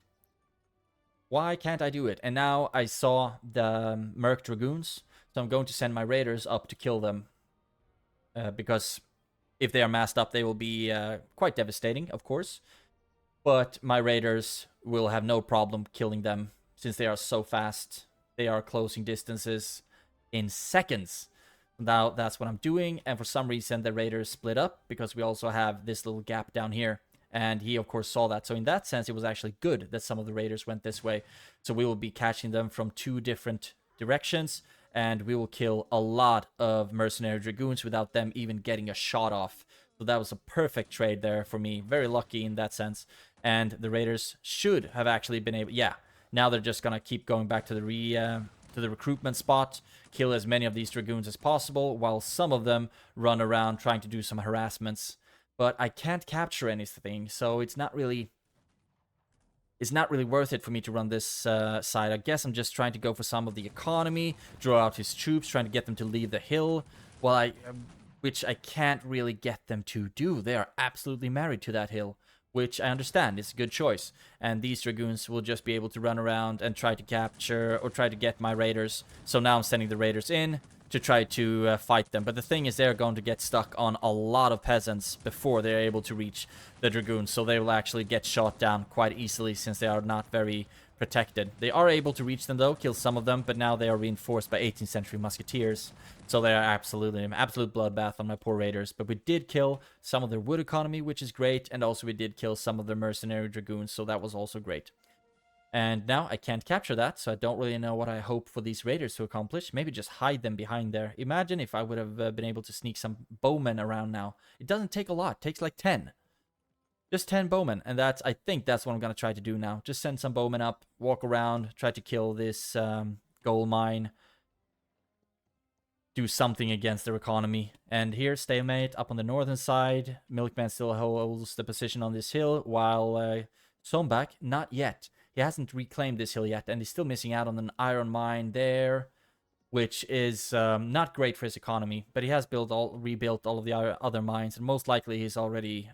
Why can't I do it? And now I saw the Merc Dragoons, so I'm going to send my raiders up to kill them. Because if they are massed up, they will be quite devastating, of course. But my raiders will have no problem killing them, since they are so fast. They are closing distances in seconds. Now that's what I'm doing, and for some reason the raiders split up, because we also have this little gap down here. And he, of course, saw that. So in that sense, it was actually good that some of the raiders went this way. So we will be catching them from 2 different directions. And we will kill a lot of mercenary dragoons without them even getting a shot off. So that was a perfect trade there for me. Very lucky in that sense. And the raiders should have actually been able... Yeah, now they're just going to keep going back to the recruitment spot. Kill as many of these dragoons as possible, while some of them run around trying to do some harassments. But I can't capture anything, so it's not really worth it for me to run this side. I guess I'm just trying to go for some of the economy, draw out his troops, trying to get them to leave the hill, which I can't really get them to do. They are absolutely married to that hill, which I understand is a good choice. And these dragoons will just be able to run around and try to capture or try to get my raiders. So now I'm sending the raiders in to try to fight them. But the thing is, they're going to get stuck on a lot of peasants before they're able to reach the dragoons. So they will actually get shot down quite easily, since they are not very protected. They are able to reach them though, kill some of them, but now they are reinforced by 18th century musketeers. So they are absolutely an absolute bloodbath on my poor raiders. But we did kill some of their wood economy, which is great, and also we did kill some of their mercenary dragoons, so that was also great. And now I can't capture that, so I don't really know what I hope for these raiders to accomplish. Maybe just hide them behind there. Imagine if I would have been able to sneak some bowmen around now. It doesn't take a lot. It takes like 10. Just 10 bowmen, and I think that's what I'm going to try to do now. Just send some bowmen up, walk around, try to kill this gold mine, do something against their economy. And here, stalemate up on the northern side. Milkman still holds the position on this hill, while Sombak, not yet. He hasn't reclaimed this hill yet, and he's still missing out on an iron mine there, which is not great for his economy. But he has rebuilt all of the other mines, and most likely he's already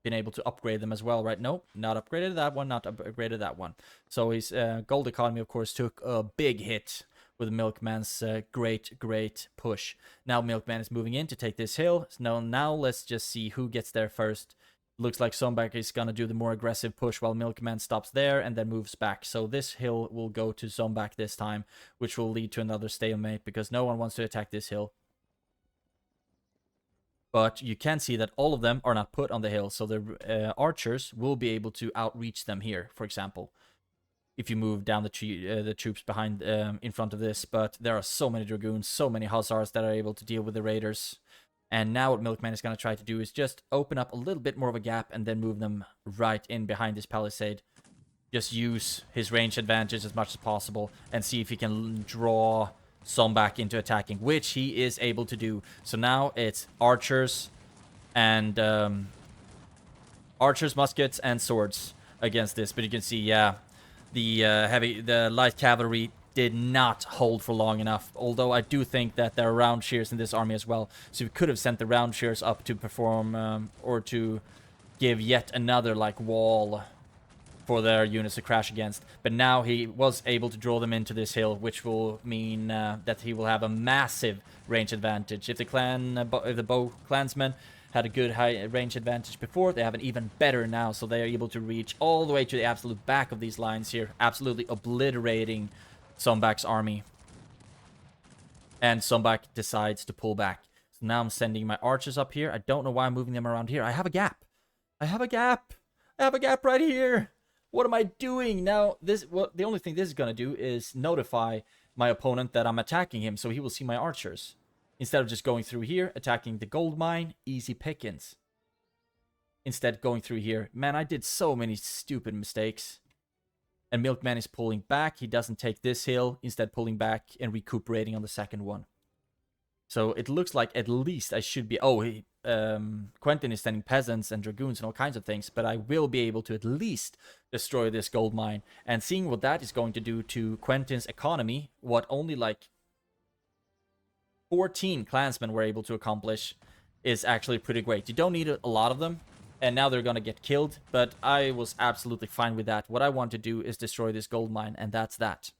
been able to upgrade them as well, right? Nope, not upgraded that one, not upgraded that one. So his gold economy, of course, took a big hit with Milkman's great push. Now Milkman is moving in to take this hill. So now let's just see who gets there first. Looks like Sombak is going to do the more aggressive push while Milkman stops there and then moves back. So this hill will go to Sombak this time, which will lead to another stalemate because no one wants to attack this hill. But you can see that all of them are not put on the hill, so the archers will be able to outreach them here, for example, if you move down the troops behind in front of this. But there are so many dragoons, so many hussars that are able to deal with the raiders. And now what Milkman is going to try to do is just open up a little bit more of a gap and then move them right in behind this palisade. Just use his range advantage as much as possible and see if he can draw Sombak into attacking, which he is able to do. So now it's archers and muskets, and swords against this. But you can see, yeah, the light cavalry did not hold for long enough. Although I do think that there are round shears in this army as well. So we could have sent the round shears up to perform or to give yet another like wall for their units to crash against. But now he was able to draw them into this hill, which will mean that he will have a massive range advantage. If the bow clansmen had a good high range advantage before, they have an even better now. So they are able to reach all the way to the absolute back of these lines here, absolutely obliterating Sombak's army. And Sombak decides to pull back. So now I'm sending my archers up here. I don't know why I'm moving them around here. I have a gap. I have a gap right here. What am I doing now? The only thing this is gonna do is notify my opponent that I'm attacking him, so he will see my archers instead of just going through here attacking the gold mine. Easy pickings. Instead going through here. Man, I did so many stupid mistakes. And Milkman is pulling back. He doesn't take this hill, instead pulling back and recuperating on the second one. So it looks like at least I should be... Oh, Quentin is sending peasants and dragoons and all kinds of things, but I will be able to at least destroy this gold mine. And seeing what that is going to do to Quentin's economy, what only like 14 clansmen were able to accomplish, is actually pretty great. You don't need a lot of them, and now they're going to get killed, but I was absolutely fine with that. What I want to do is destroy this gold mine, and that's that.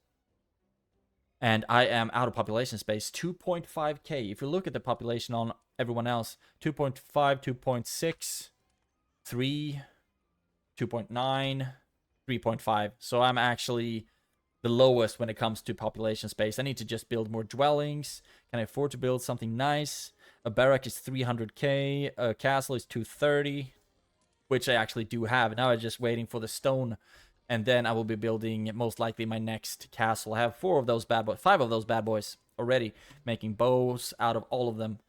And I am out of population space, 2.5k. If you look at the population on everyone else, 2.5, 2.6, 3, 2.9, 3.5. So I'm actually the lowest when it comes to population space. I need to just build more dwellings. Can I afford to build something nice? A barrack is 300k, a castle is 230, which I actually do have. Now I'm just waiting for the stone. And then I will be building most likely my next castle. I have 5 of those bad boys already, making bows out of all of them.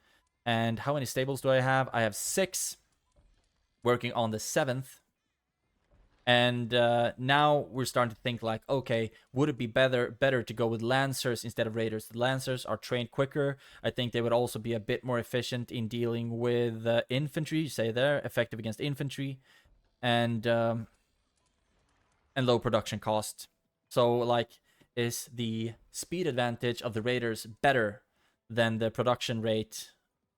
And how many stables do I have? I have 6, working on the 7th. And now we're starting to think like, okay, would it be better to go with lancers instead of raiders? The lancers are trained quicker. I think they would also be a bit more efficient in dealing with infantry. You say they're effective against infantry. And low production cost. So like, is the speed advantage of the raiders better than the production rate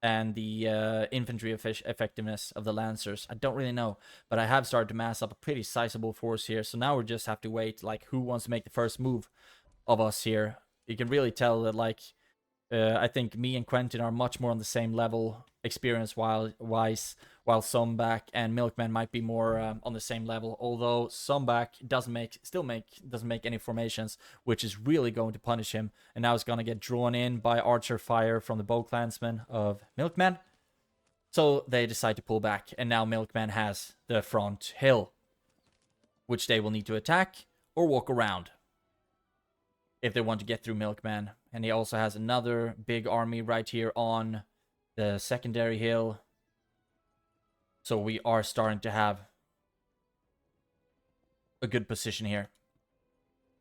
and the infantry effectiveness of the lancers? I don't really know, but I have started to mass up a pretty sizable force here. So now we just have to wait, like, who wants to make the first move of us here. You can really tell that, like, I think me and Quentin are much more on the same level experience-wise, while Zombak and Milkman might be more on the same level. Although Zombak doesn't make any formations, which is really going to punish him. And now he's gonna get drawn in by archer fire from the bow clansman of Milkman. So they decide to pull back, and now Milkman has the front hill, which they will need to attack or walk around if they want to get through Milkman. And he also has another big army right here on the secondary hill. So we are starting to have a good position here.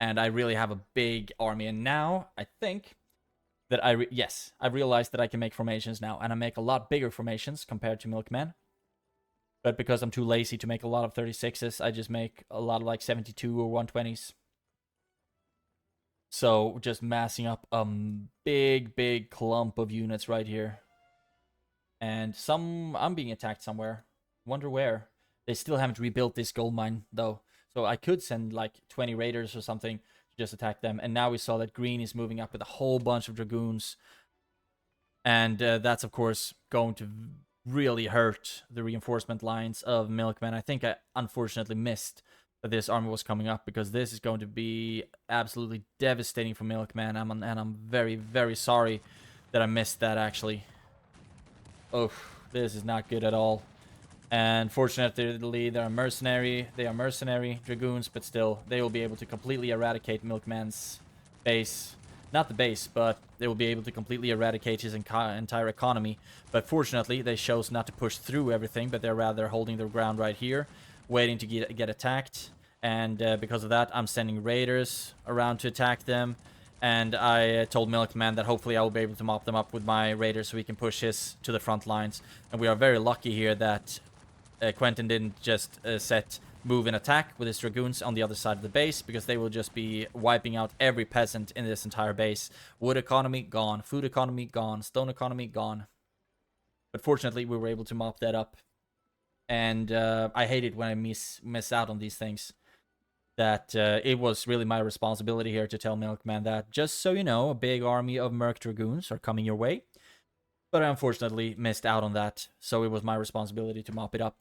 And I really have a big army. And now I think that I realized that I can make formations now. And I make a lot bigger formations compared to Milkman. But because I'm too lazy to make a lot of 36s, I just make a lot of like 72 or 120s. So just massing up a big clump of units right here. And I'm being attacked somewhere. Wonder where. They still haven't rebuilt this gold mine though. So I could send like 20 raiders or something to just attack them. And now we saw that green is moving up with a whole bunch of dragoons. And that's of course going to really hurt the reinforcement lines of Milkman. I think I unfortunately missed that this army was coming up, because this is going to be absolutely devastating for Milkman. And I'm very, very sorry that I missed that actually. Oh, this is not good at all. And fortunately, they are mercenary dragoons, but still, they will be able to completely eradicate Milkman's base. Not the base, but they will be able to completely eradicate his entire economy. But fortunately, they chose not to push through everything, but they're rather holding their ground right here, waiting to get attacked. And because of that, I'm sending raiders around to attack them. And I told Milkman that hopefully I will be able to mop them up with my raiders so we can push his to the front lines. And we are very lucky here that Quentin didn't just set move and attack with his dragoons on the other side of the base, because they will just be wiping out every peasant in this entire base. Wood economy, gone. Food economy, gone. Stone economy, gone. But fortunately, we were able to mop that up. And I hate it when I miss out on these things. That it was really my responsibility here to tell Milkman that, just so you know, a big army of Merc Dragoons are coming your way. But I unfortunately missed out on that, so it was my responsibility to mop it up.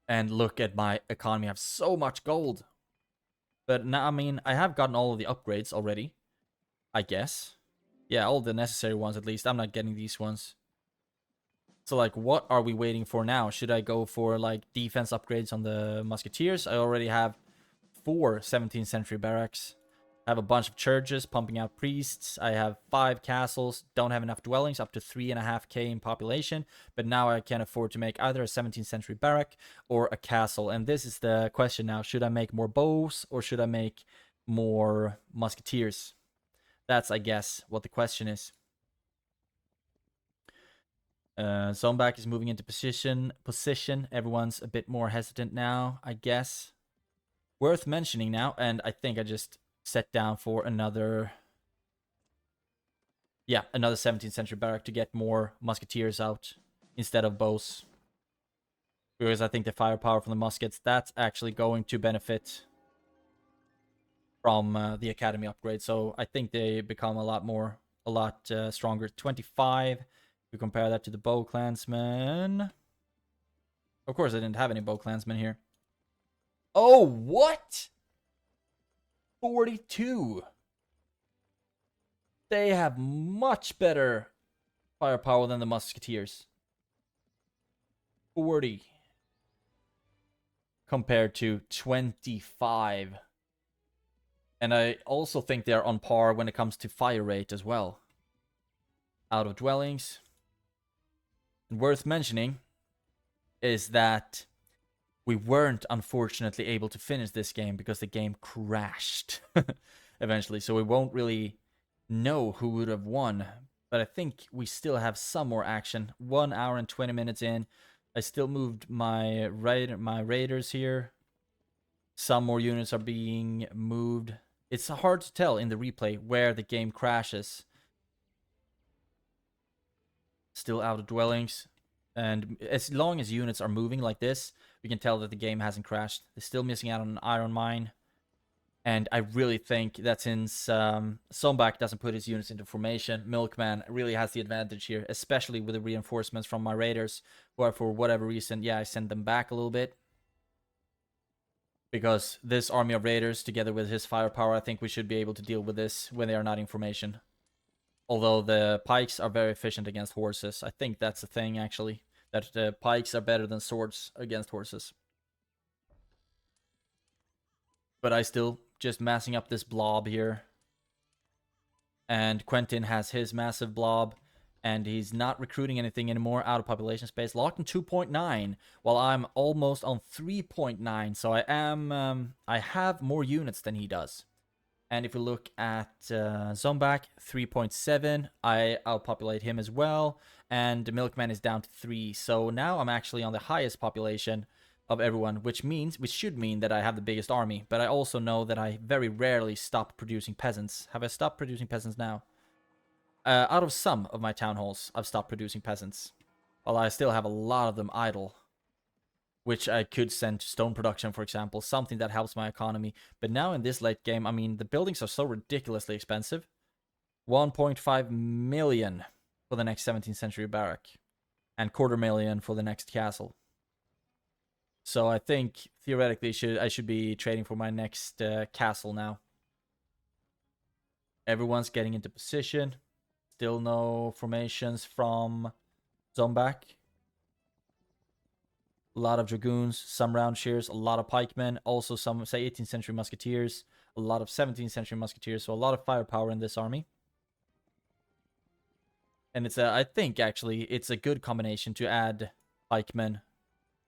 And look at my economy, I have so much gold. But now, I mean, I have gotten all of the upgrades already, I guess. Yeah, all the necessary ones at least. I'm not getting these ones. So, like, what are we waiting for now? Should I go for, like, defense upgrades on the musketeers? I already have 4 17th century barracks. I have a bunch of churches pumping out priests. I have 5 castles. Don't have enough dwellings, up to 3.5k in population. But now I can afford to make either a 17th century barrack or a castle. And this is the question now. Should I make more bows or should I make more musketeers? That's, I guess, what the question is. Zombak is moving into position. Everyone's a bit more hesitant now, I guess. Worth mentioning now, and I think I just set down for another 17th century barrack to get more musketeers out instead of bows. Because I think the firepower from the muskets, that's actually going to benefit from the academy upgrade. So I think they become a lot stronger. 25. We compare that to the bow clansmen. Of course, I didn't have any bow clansmen here. Oh, what? 42. They have much better firepower than the musketeers. 40 compared to 25. And I also think they're on par when it comes to fire rate as well. Out of dwellings. Worth mentioning is that we weren't unfortunately able to finish this game because the game crashed eventually. So we won't really know who would have won. But I think we still have some more action. 1 hour and 20 minutes in. I still moved my raiders here. Some more units are being moved. It's hard to tell in the replay where the game crashes. Still out of dwellings. And as long as units are moving like this, we can tell that the game hasn't crashed. They're still missing out on an iron mine. And I really think that since Sombak doesn't put his units into formation, Milkman really has the advantage here, especially with the reinforcements from my raiders, who for whatever reason, yeah, I sent them back a little bit. Because this army of raiders, together with his firepower, I think we should be able to deal with this when they are not in formation. Although the pikes are very efficient against horses. I think that's the thing, actually. That the pikes are better than swords against horses. But I still just massing up this blob here. And Quentin has his massive blob. And he's not recruiting anything anymore out of population space. Locked in 2.9, while I'm almost on 3.9. So I have more units than he does. And if we look at Zombak, 3.7, I outpopulate him as well. And the Milkman is down to 3. So now I'm actually on the highest population of everyone, which should mean that I have the biggest army. But I also know that I very rarely stop producing peasants. Have I stopped producing peasants now? Out of some of my town halls, I've stopped producing peasants. While I still have a lot of them idle, which I could send to stone production, for example, something that helps my economy. But now in this late game, I mean, the buildings are so ridiculously expensive. 1.5 million for the next 17th century barrack, and 250,000 for the next castle. So I think, theoretically, I should be trading for my next castle now. Everyone's getting into position. Still no formations from Zombak. A lot of dragoons, some round shears, a lot of pikemen, also some, say, 18th century musketeers, a lot of 17th century musketeers, so a lot of firepower in this army. And I think, actually, it's a good combination to add pikemen,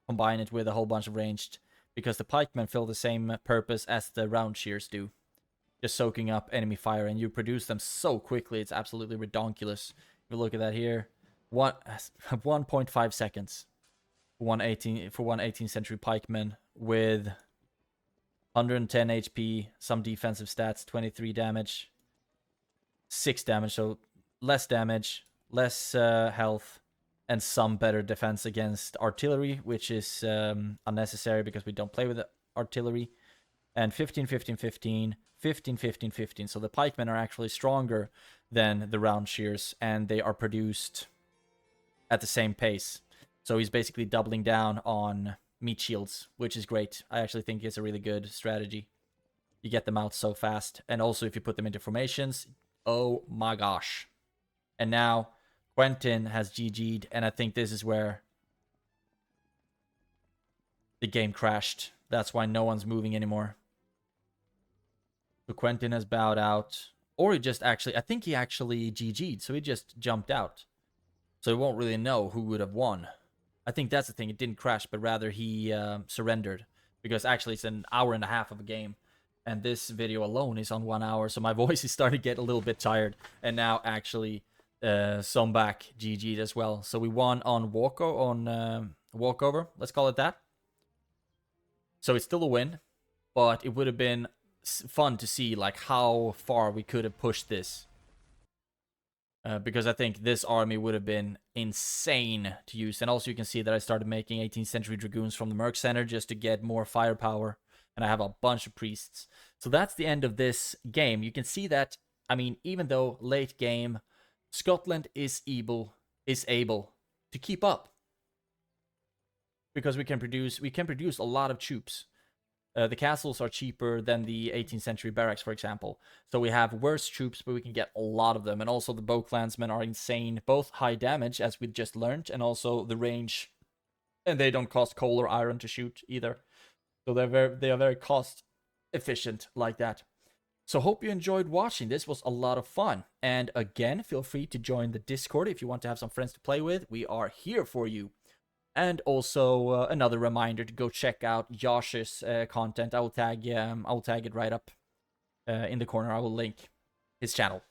combine it with a whole bunch of ranged, because the pikemen fill the same purpose as the round shears do. Just soaking up enemy fire, and you produce them so quickly, it's absolutely redonkulous. If you look at that here, 1.5 seconds. For one 18th century pikeman with 110 HP, some defensive stats, 23 damage, 6 damage, so less damage, less health, and some better defense against artillery, which is unnecessary because we don't play with artillery. And 15, 15, 15, 15, 15, 15. So the pikemen are actually stronger than the round shears, and they are produced at the same pace. So he's basically doubling down on meat shields, which is great. I actually think it's a really good strategy. You get them out so fast. And also if you put them into formations, oh my gosh. And now Quentin has GG'd, and I think this is where the game crashed. That's why no one's moving anymore. So Quentin has bowed out. Or he just actually, I think he actually GG'd, so he just jumped out. So we won't really know who would have won. I think that's the thing. It didn't crash, but rather he surrendered. Because actually it's an hour and a half of a game. And this video alone is on 1 hour. So my voice is starting to get a little bit tired. And now actually Sombak GG'd as well. So we won on walkover. Let's call it that. So it's still a win. But it would have been fun to see like how far we could have pushed this. Because I think this army would have been insane to use. And also you can see that I started making 18th century dragoons from the Merc Center just to get more firepower. And I have a bunch of priests. So that's the end of this game. You can see that, I mean, even though late game, Scotland is able to keep up. Because we can produce a lot of troops. The castles are cheaper than the 18th century barracks, for example. So we have worse troops, but we can get a lot of them. And also the bow clansmen are insane. Both high damage, as we just learned, and also the range. And they don't cost coal or iron to shoot either. So they are very cost efficient like that. So hope you enjoyed watching. This was a lot of fun. And again, feel free to join the Discord if you want to have some friends to play with. We are here for you. And also another reminder to go check out Josh's content. I will tag it right up in the corner. I will link his channel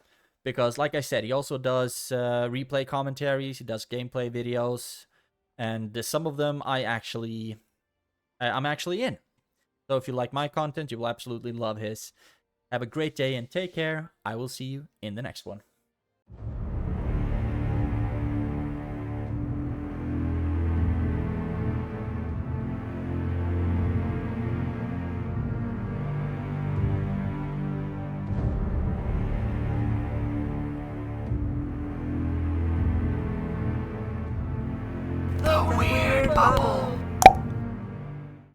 because, like I said, he also does replay commentaries. He does gameplay videos, and some of them I'm actually in. So if you like my content, you will absolutely love his. Have a great day and take care. I will see you in the next one. weird bubble.